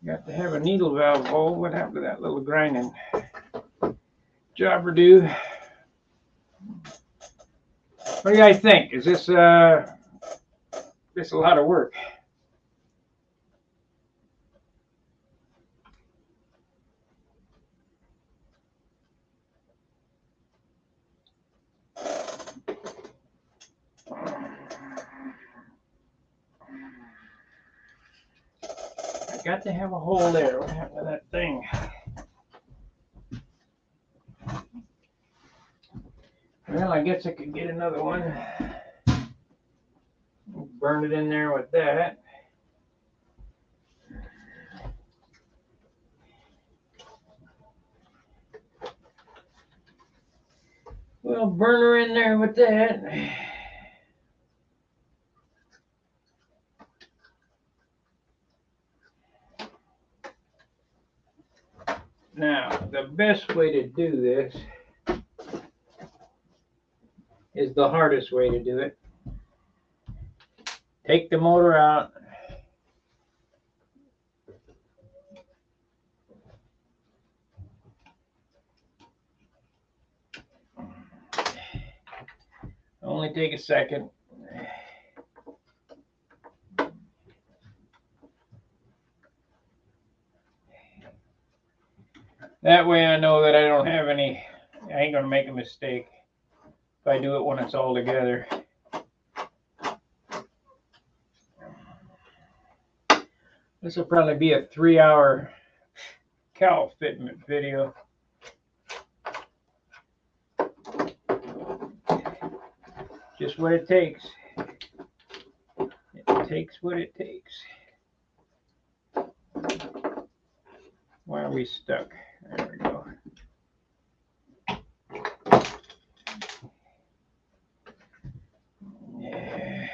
got to have a needle valve hole. What happened to that little grinding job or do? What do you guys think? Is this a lot of work? got to have a hole there. What happened to that thing? Well, I guess I could get another one. Burn it in there with that. Well, burn her in there with that. Now, the best way to do this is the hardest way to do it. Take the motor out. Only take a second. That way I know that I don't have any, I ain't gonna make a mistake if I do it when it's all together. This will probably be a 3-hour cowl fitment video. Just what it takes. It takes what it takes. Why are we stuck? There we go. Yeah.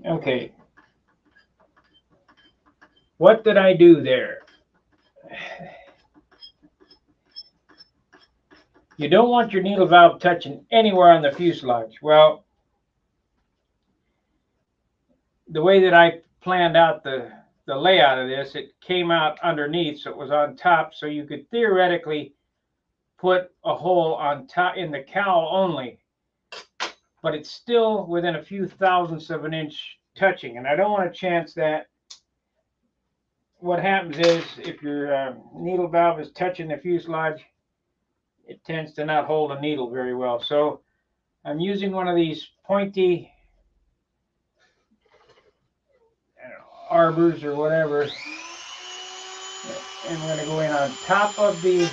Okay. What did I do there? You don't want your needle valve touching anywhere on the fuselage. Well, the way that I planned out the layout of this, it came out underneath, so it was on top, so you could theoretically put a hole on top in the cowl only, but it's still within a few thousandths of an inch touching, and I don't want to chance that. What happens is if your needle valve is touching the fuselage, it tends to not hold a needle very well. So I'm using one of these pointy arbors or whatever, and I'm going to go in on top of the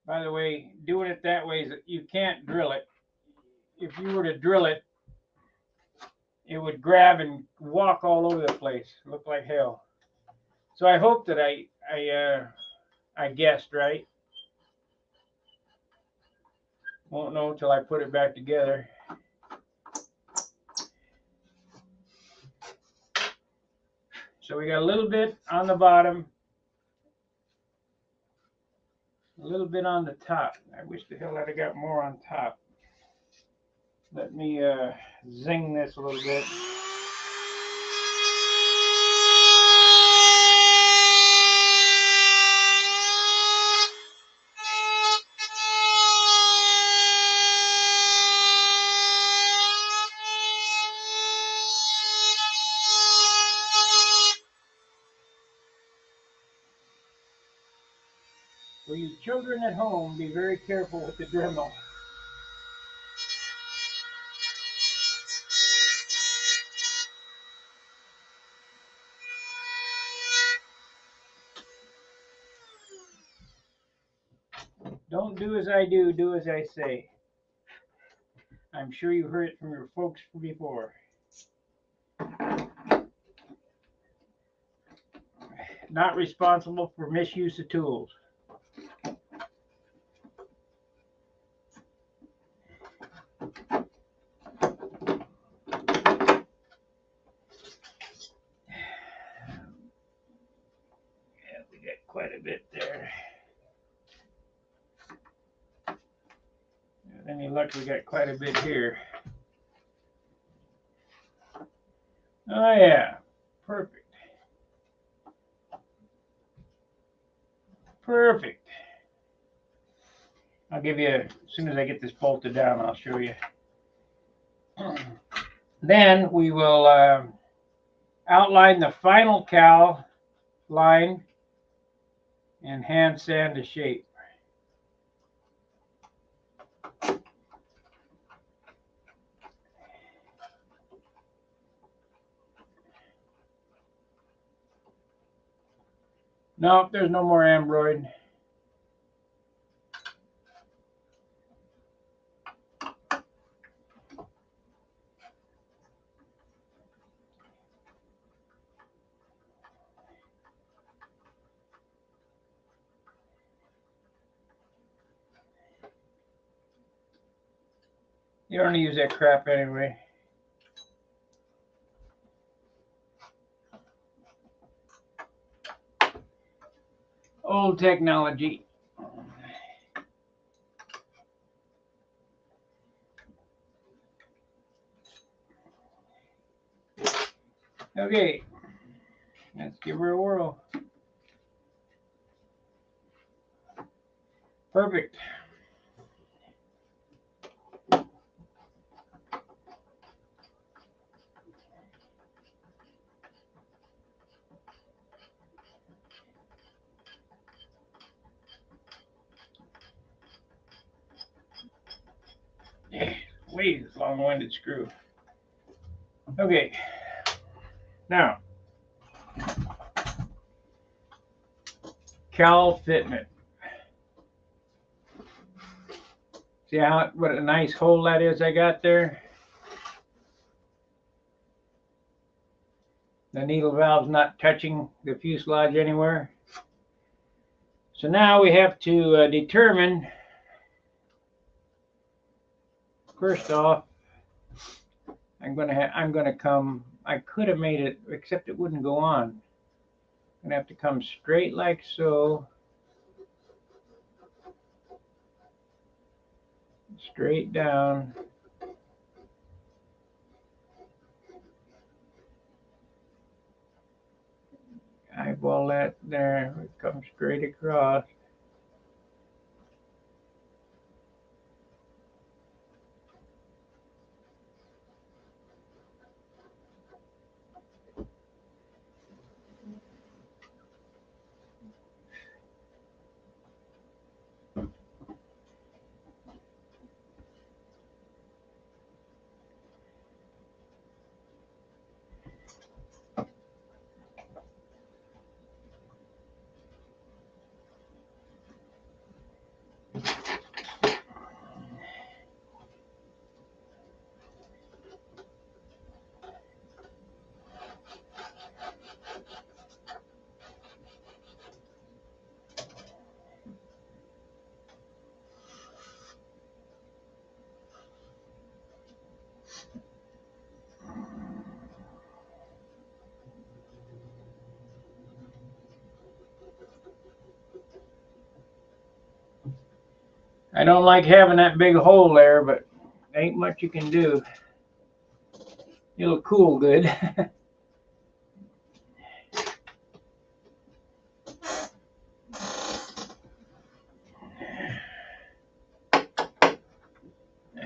By the way, doing it that way is that you can't drill it. If you were to drill it, it would grab and walk all over the place. Look like hell. So I hope that I guessed right. Won't know until I put it back together. So we got a little bit on the bottom, a little bit on the top. I wish the hell I'd have got more on top. Let me zing this a little bit. For you children at home, be very careful with the Dremel. Don't do as I do, do as I say. I'm sure you heard it from your folks before. Not responsible for misuse of tools. Yeah, we got quite a bit there. With any luck, we got quite a bit here. Oh yeah, perfect. Perfect. I'll give you, as soon as I get this bolted down, I'll show you. Then we will outline the final cowl line and hand sand the shape. Nope, there's no more ambroid. You don't use that crap anyway. Old technology. Okay, let's give her a whirl. Perfect. Wait, this long-winded screw. Okay, now cowl fitment. See how what a nice hole that is I got there? The needle valve's not touching the fuselage anywhere. So now we have to determine, first off, I'm gonna come, I could have made it, except it wouldn't go on. I'm gonna have to come straight like so. Straight down. Eyeball that there, come straight across. I don't like having that big hole there, but ain't much you can do. It'll cool good. I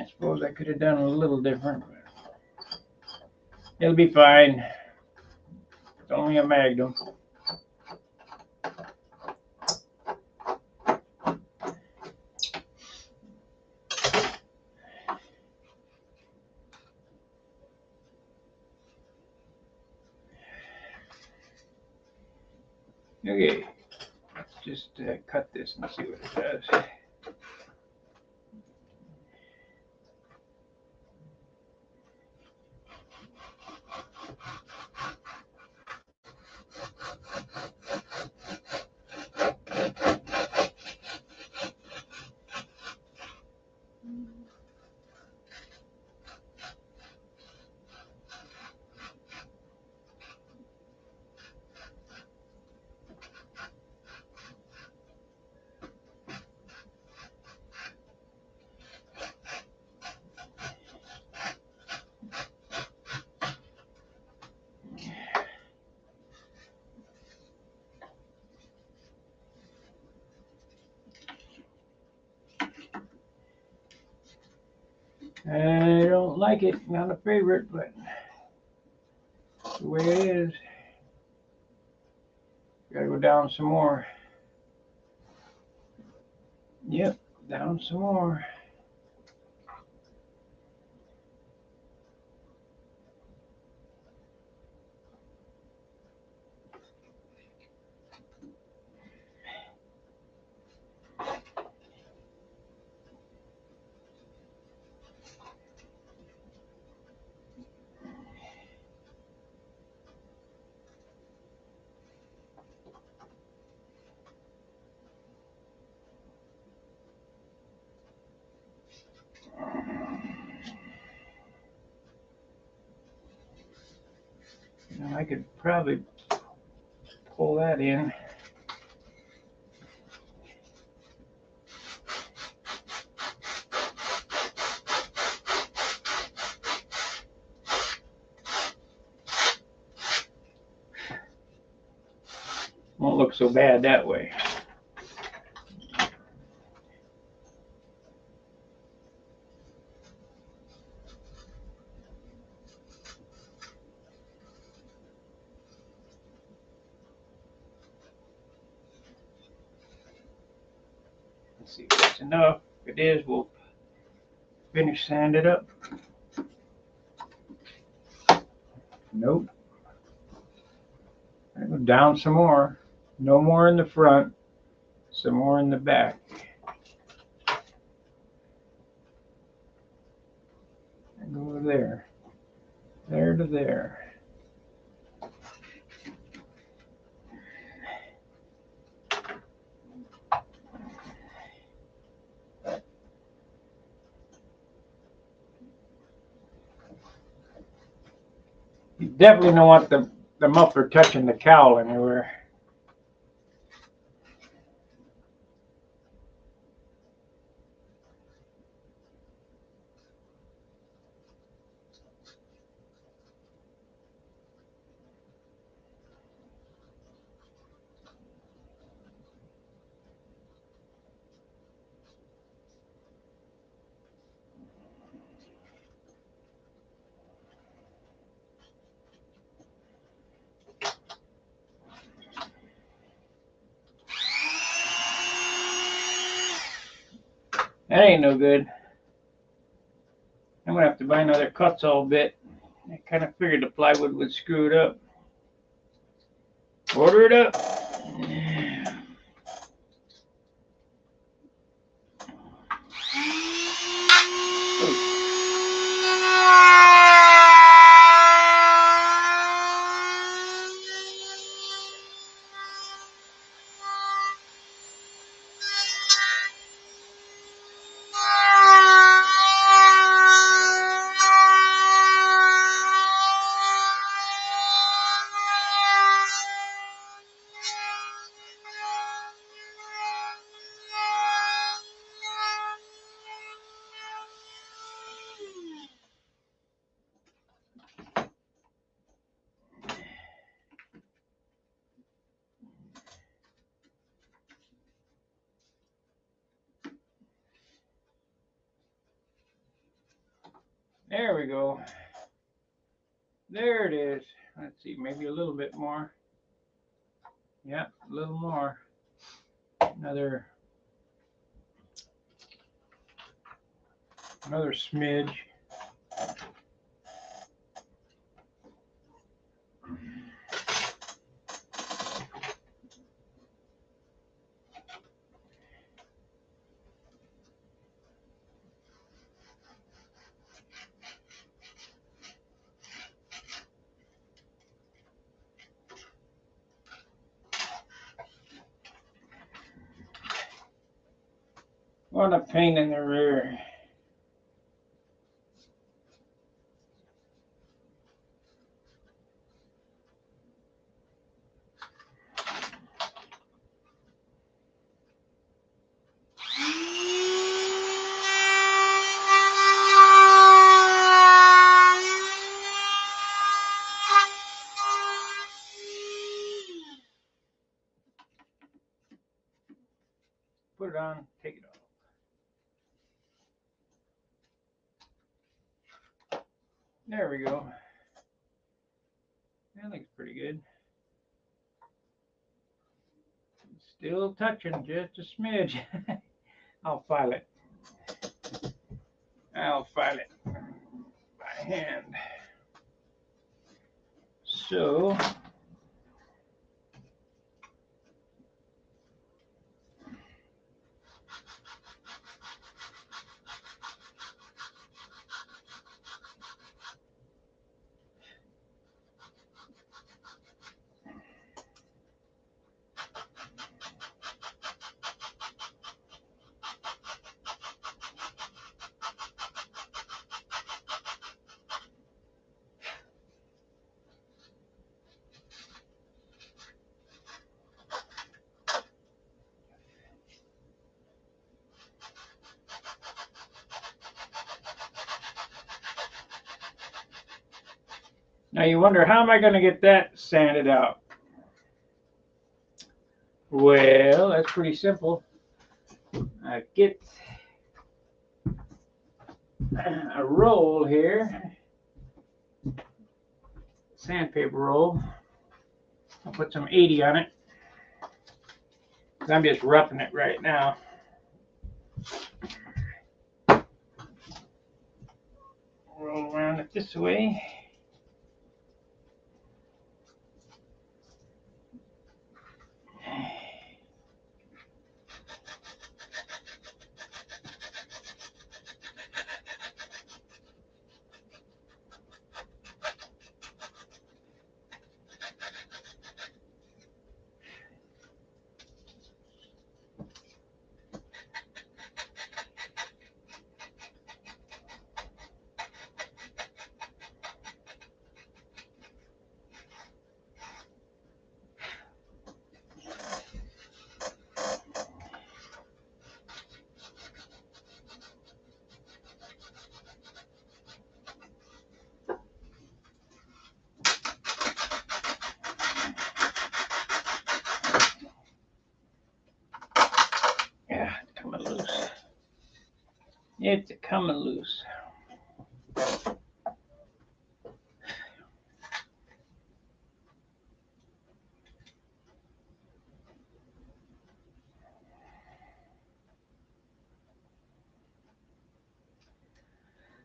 suppose I could have done a little different, but it'll be fine. It's only a Magnum. Okay, let's just cut this and see what it does. I don't like it, not a favorite, but the way it is. Gotta go down some more. Yep, down some more. Now I could probably pull that in. Won't look so bad that way. Let's see if that's enough. If it is, we'll finish sand it up. Nope. I go down some more. No more in the front. Some more in the back. And go to there. There to there. You definitely don't want the muffler touching the cowl anywhere. That ain't no good. I'm gonna have to buy another Cowl bit. I kind of figured the plywood would screw it up. Order it up. There we go. There it is. Let's see, maybe a little bit more. Yeah, a little more. Another smidge. What a pain in the rear. Put it on, take it off. There we go. That looks pretty good. Still touching just a smidge. I'll file it. I'll file it by hand. So now you wonder, how am I going to get that sanded out? Well, that's pretty simple. I get a roll here, sandpaper roll. I'll put some 80 on it. I'm just roughing it right now. Roll around it this way. It's coming loose.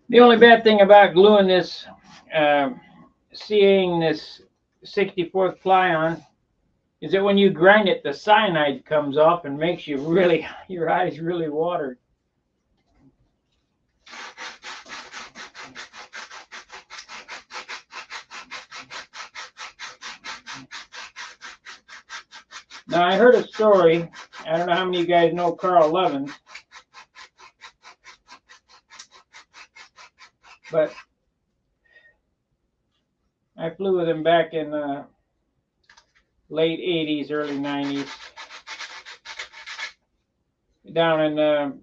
The only bad thing about gluing this, CAing this 64th ply on, is that when you grind it, the cyanide comes off and makes you really, your eyes really watered. Now, I heard a story. I don't know how many of you guys know Carl Levin, but I flew with him back in the late 80s, early 90s, down in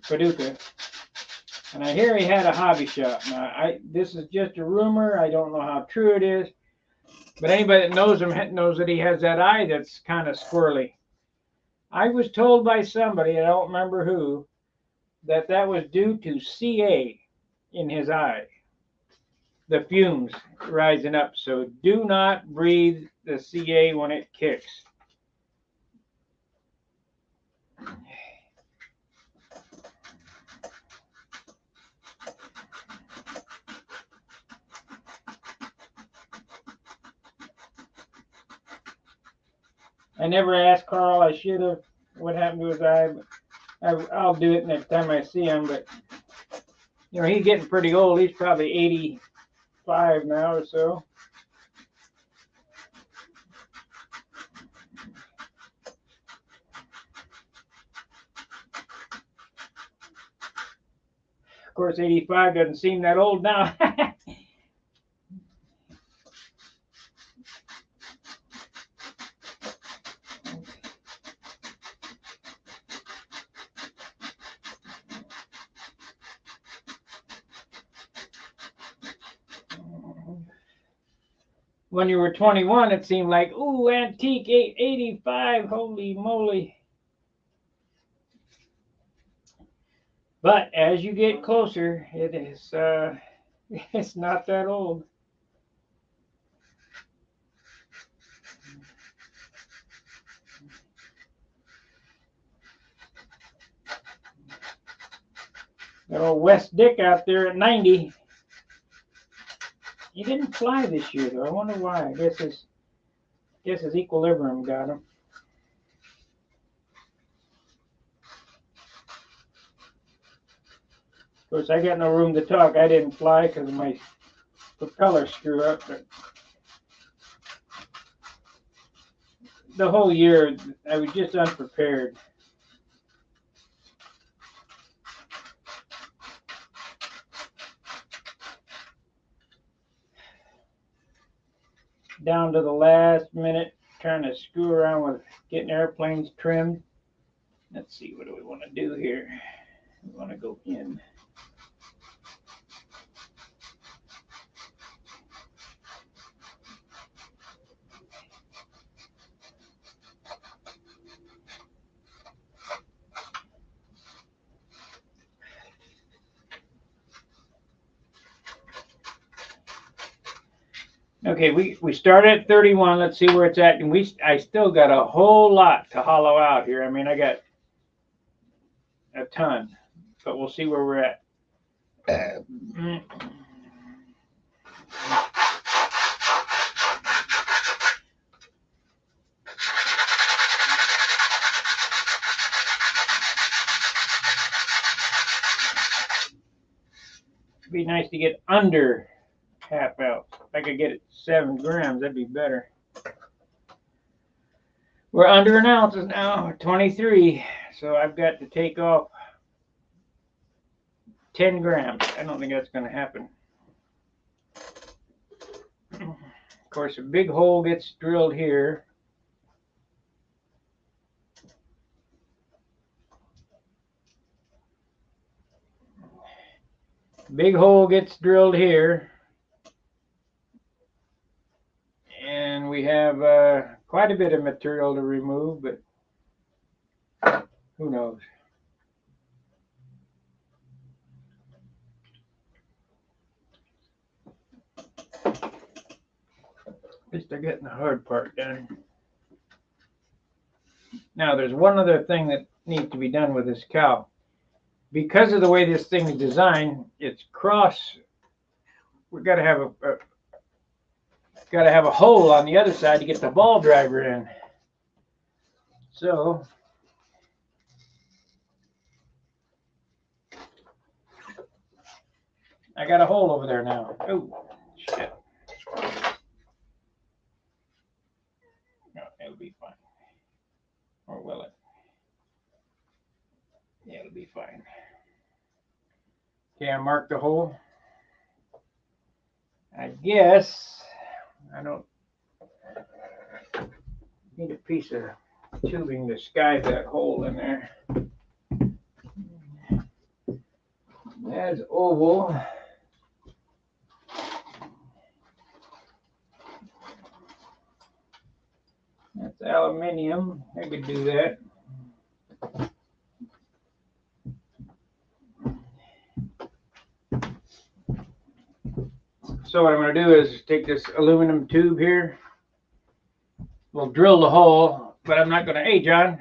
Paducah. And I hear he had a hobby shop. Now, this is just a rumor. I don't know how true it is. But anybody that knows him knows that he has that eye that's kind of squirrely. I was told by somebody, I don't remember who, that was due to CA in his eye. The fumes rising up. So do not breathe the CA when it kicks. I never asked Carl. I should have. What happened to his eye? But I'll do it next time I see him. But you know, he's getting pretty old. He's probably 85 now or so. Of course, 85 doesn't seem that old now. When you were 21, it seemed like, ooh, antique 85, holy moly. But as you get closer, it is it's not that old. Got old West Dick out there at 90. He didn't fly this year though. I wonder why. I guess his equilibrium got him. Of course, I got no room to talk. I didn't fly because my propeller screw up. But the whole year, I was just unprepared. Down to the last minute, trying to screw around with getting airplanes trimmed. Let's see, what do we want to do here? We want to go in. Okay, we started at 31. Let's see where it's at. And I still got a whole lot to hollow out here. I mean, I got a ton, but we'll see where we're at. It'd be nice to get under half out. If I could get it 7 grams, that'd be better. We're under an ounce now, 23. So I've got to take off 10 grams. I don't think that's going to happen. Of course, a big hole gets drilled here. Big hole gets drilled here. And we have quite a bit of material to remove, but who knows? At least they're getting the hard part done. Now, there's one other thing that needs to be done with this cowl. Because of the way this thing is designed, it's cross. We've got to have a hole on the other side to get the ball driver in. So I got a hole over there now. Oh, shit. No, it'll be fine. Or will it? Yeah, it'll be fine. Okay, I marked the hole. I guess I don't need a piece of tubing to skive that hole in there. That's oval. That's aluminium. I could do that. So what I'm going to do is take this aluminum tube here. We'll drill the hole, but I'm not going to. Hey, John.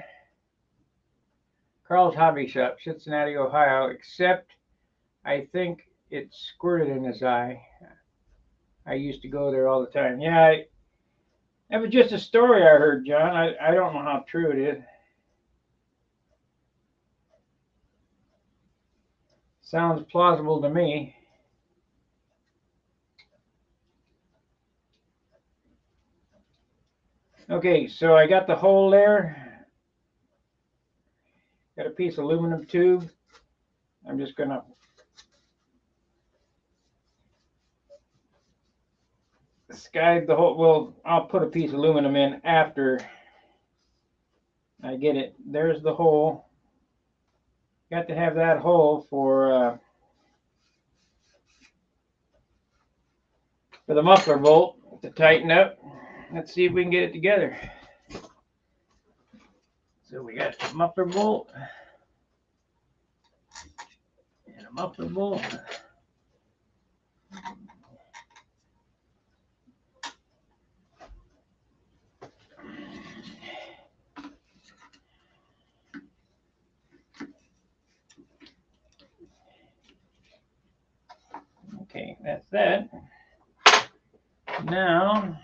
Carl's Hobby Shop, Cincinnati, Ohio. Except I think it squirted in his eye. I used to go there all the time. Yeah, that was just a story I heard, John. I don't know how true it is. Sounds plausible to me. Okay, so I got the hole there. Got a piece of aluminum tube. I'm just going to skive the hole. Well, I'll put a piece of aluminum in after I get it. There's the hole. Got to have that hole for the muffler bolt to tighten up. Let's see if we can get it together. So we got the muffler bolt. muffler bolt. Okay, that's that. Now,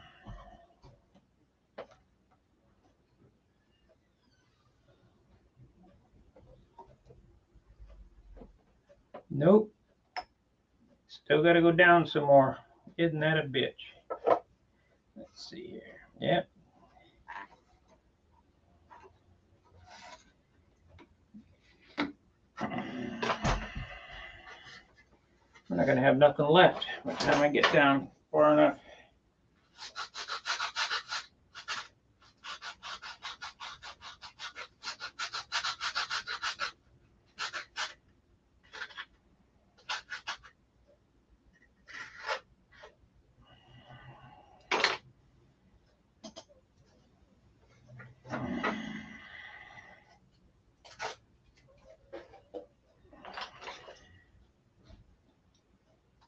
nope. Still got to go down some more. Isn't that a bitch? Let's see here. Yep. I'm not going to have nothing left by the time I get down far enough.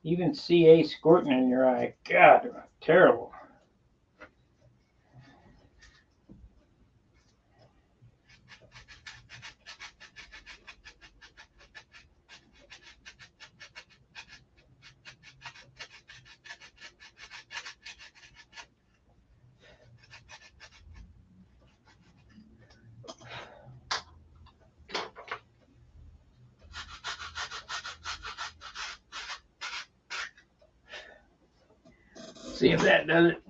Even CA squirting in your eye. God, terrible. See if that does it.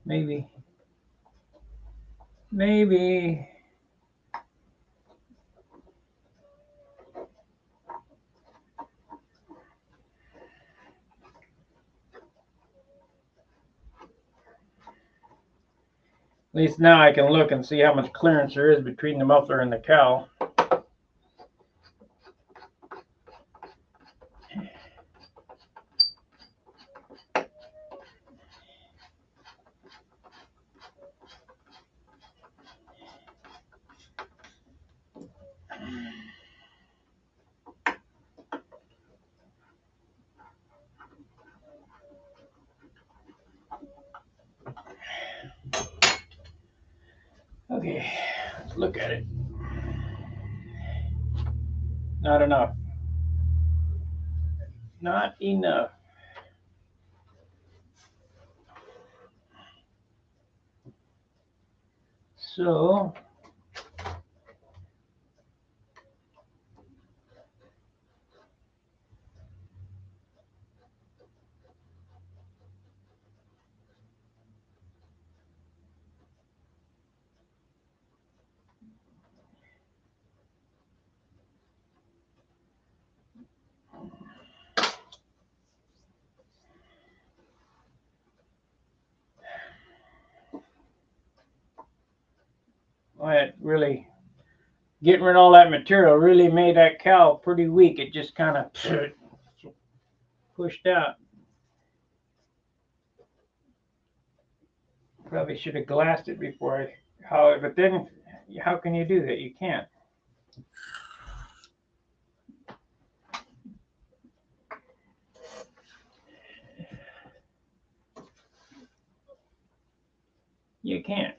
Maybe. Maybe. At least now I can look and see how much clearance there is between the muffler and the cowl. Okay, let's look at it. Not enough. Not enough. So, it really, getting rid of all that material really made that cowl pretty weak. It just kind of pushed out. Probably should have glassed it before but then how can you do that? You can't. You can't.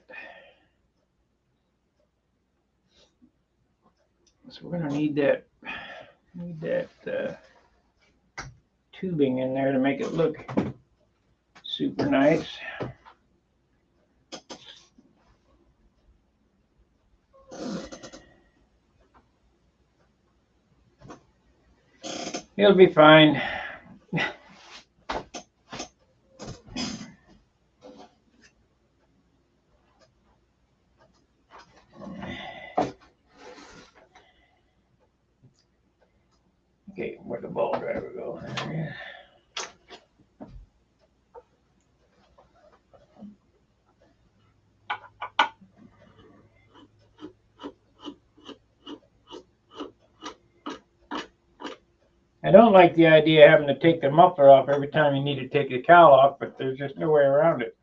So we're gonna need that tubing in there to make it look super nice. It'll be fine. Okay, where'd the ball driver go? There I don't like the idea of having to take the muffler off every time you need to take the cowl off, but there's just no way around it.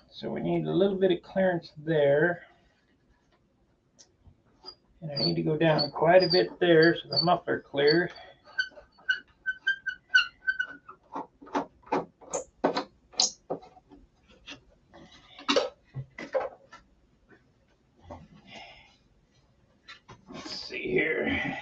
So we need a little bit of clearance there. And I need to go down quite a bit there so the muffler clears. Let's see here.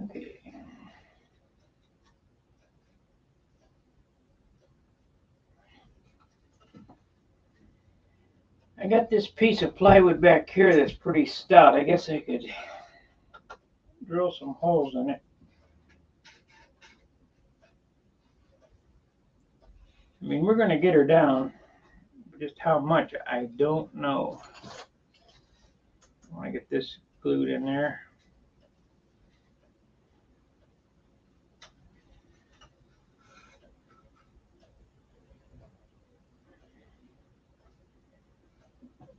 Okay. I got this piece of plywood back here that's pretty stout. I guess I could drill some holes in it. I mean, we're going to get her down. Just how much, I don't know. I want to get this glued in there.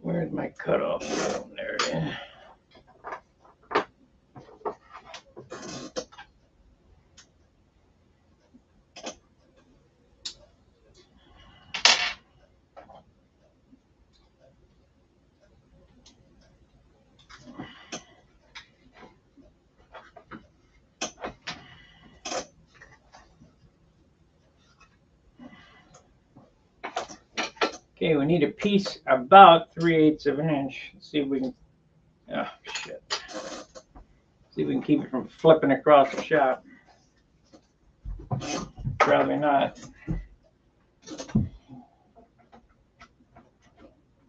Where's my cutoff? There it is. Okay, we need a piece about 3/8 of an inch. Let's see if we can. Oh shit! See if we can keep it from flipping across the shop. Probably not.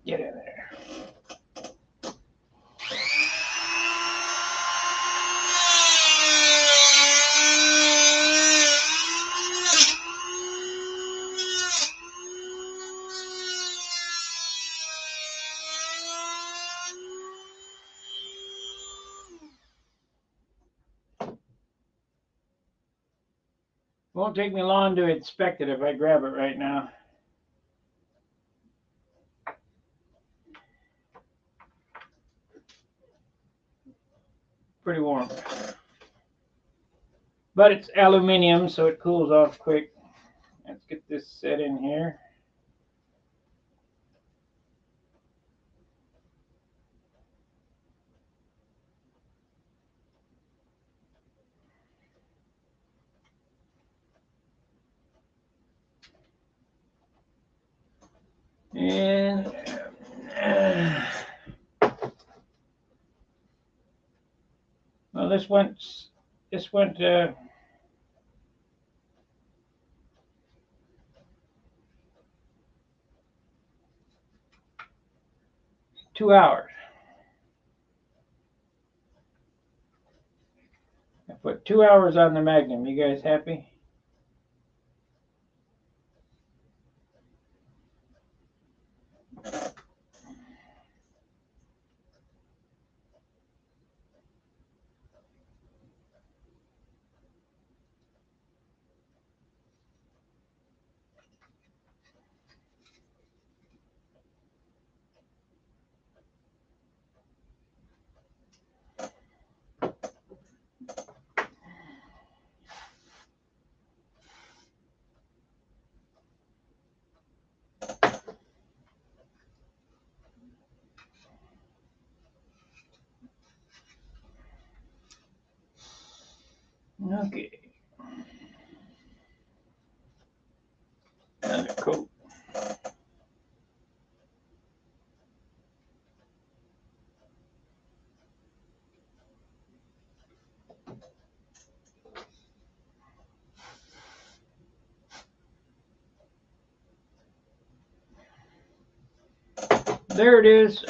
Get in there. Won't take me long to inspect it if I grab it right now. Pretty warm. But it's aluminum, so it cools off quick. Let's get this set in here. And well, this went 2 hours. I put 2 hours on the Magnum. You guys happy? Okay. Another coat. There it is.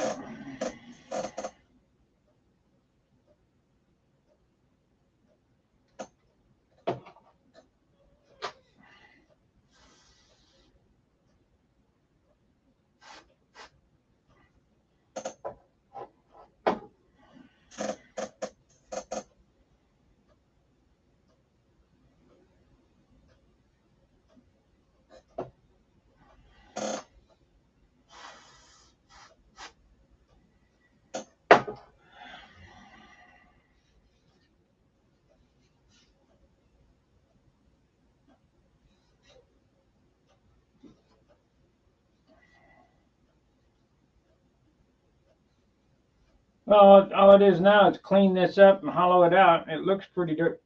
Well, all it is now is clean this up and hollow it out. It looks pretty good.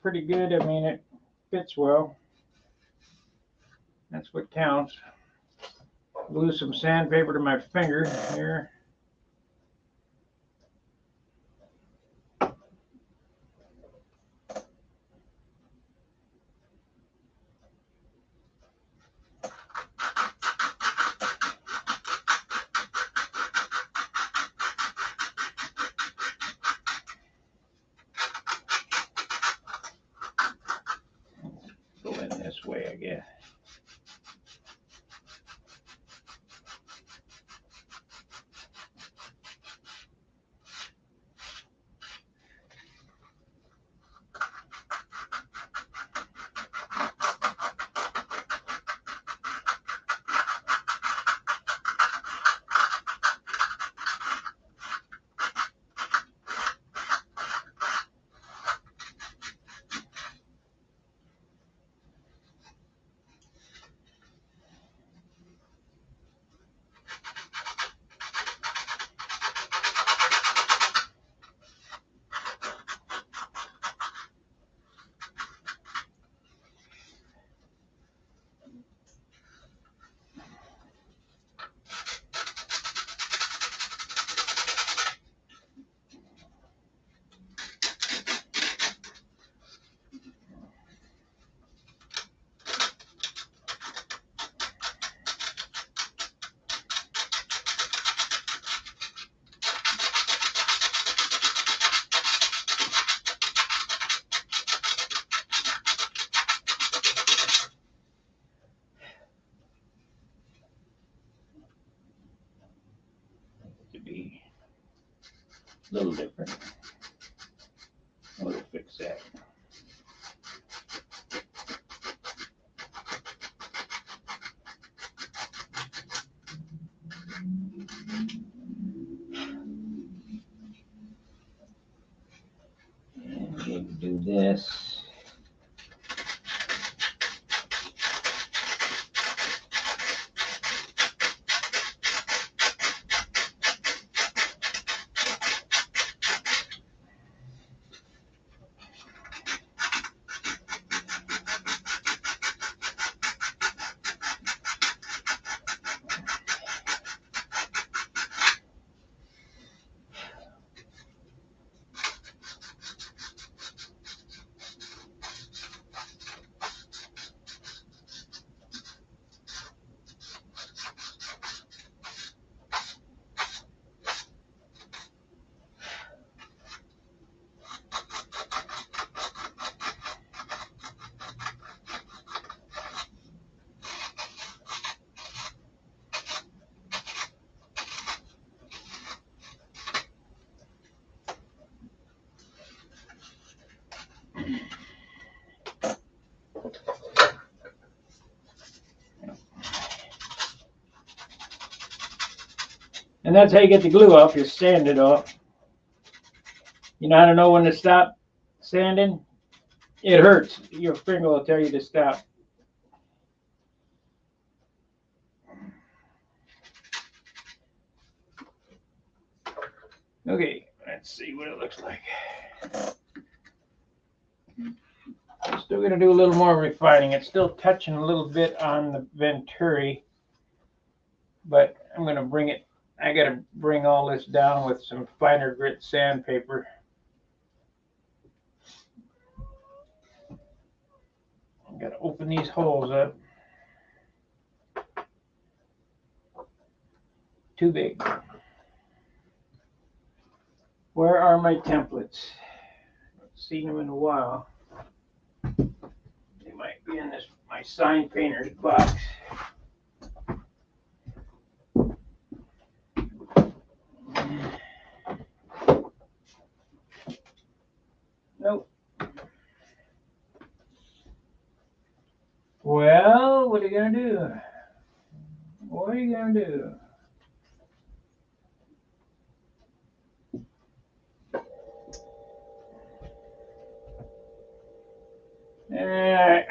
I mean, it fits well. That's what counts. Glue some sandpaper to my finger here. Go in this way, I guess. To be a little different. We'll fix that. And we do this. And that's how you get the glue off. You sand it off. You know how to know when to stop sanding? It hurts. Your finger will tell you to stop. Okay, let's see what it looks like. I'm still going to do a little more refining. It's still touching a little bit on the Venturi, but I'm going to bring it. I got to bring all this down with some finer grit sandpaper. I've got to open these holes up. Too big. Where are my templates? Haven't seen them in a while. They might be in this my sign painter's box. Nope. Well, what are you gonna do? What are you gonna do?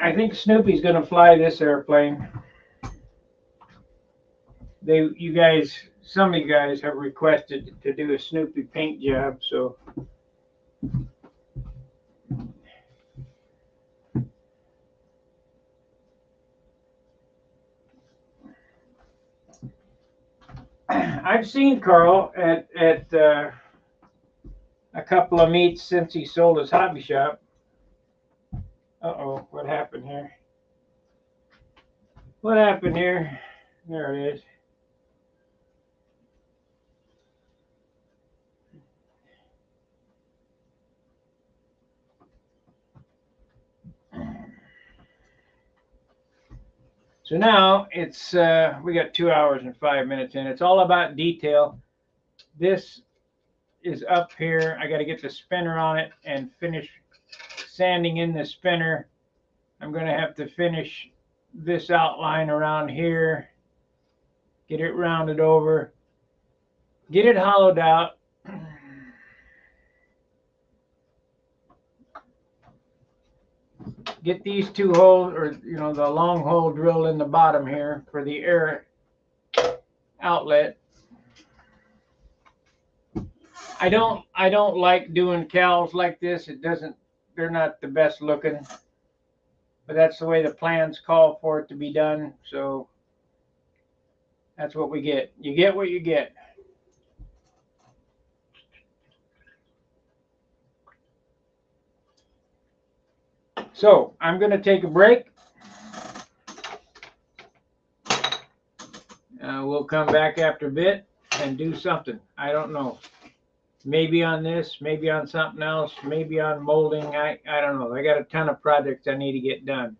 I think Snoopy's gonna fly this airplane. Some of you guys have requested to do a Snoopy paint job, so I've seen Carl at a couple of meets since he sold his hobby shop. Uh-oh, what happened here? What happened here? There it is. So now it's we got 2 hours and 5 minutes in. It's all about detail. This is up here. I got to get the spinner on it and finish sanding in the spinner. I'm going to have to finish this outline around here, get it rounded over, get it hollowed out. Get these two holes, or the long hole drilled in the bottom here for the air outlet. I don't like doing cowls like this. They're not the best looking, but that's the way the plans call for it to be done. So that's what we get. You get what you get. So I'm going to take a break. We'll come back after a bit and do something. I don't know. Maybe on this, maybe on something else, maybe on molding. I don't know. I got a ton of projects I need to get done.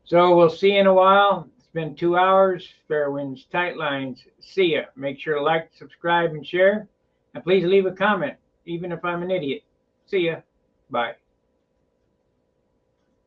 So we'll see you in a while. It's been 2 hours. Fair winds, tight lines. See ya. Make sure to like, subscribe, and share. And please leave a comment, even if I'm an idiot. See ya. Bye.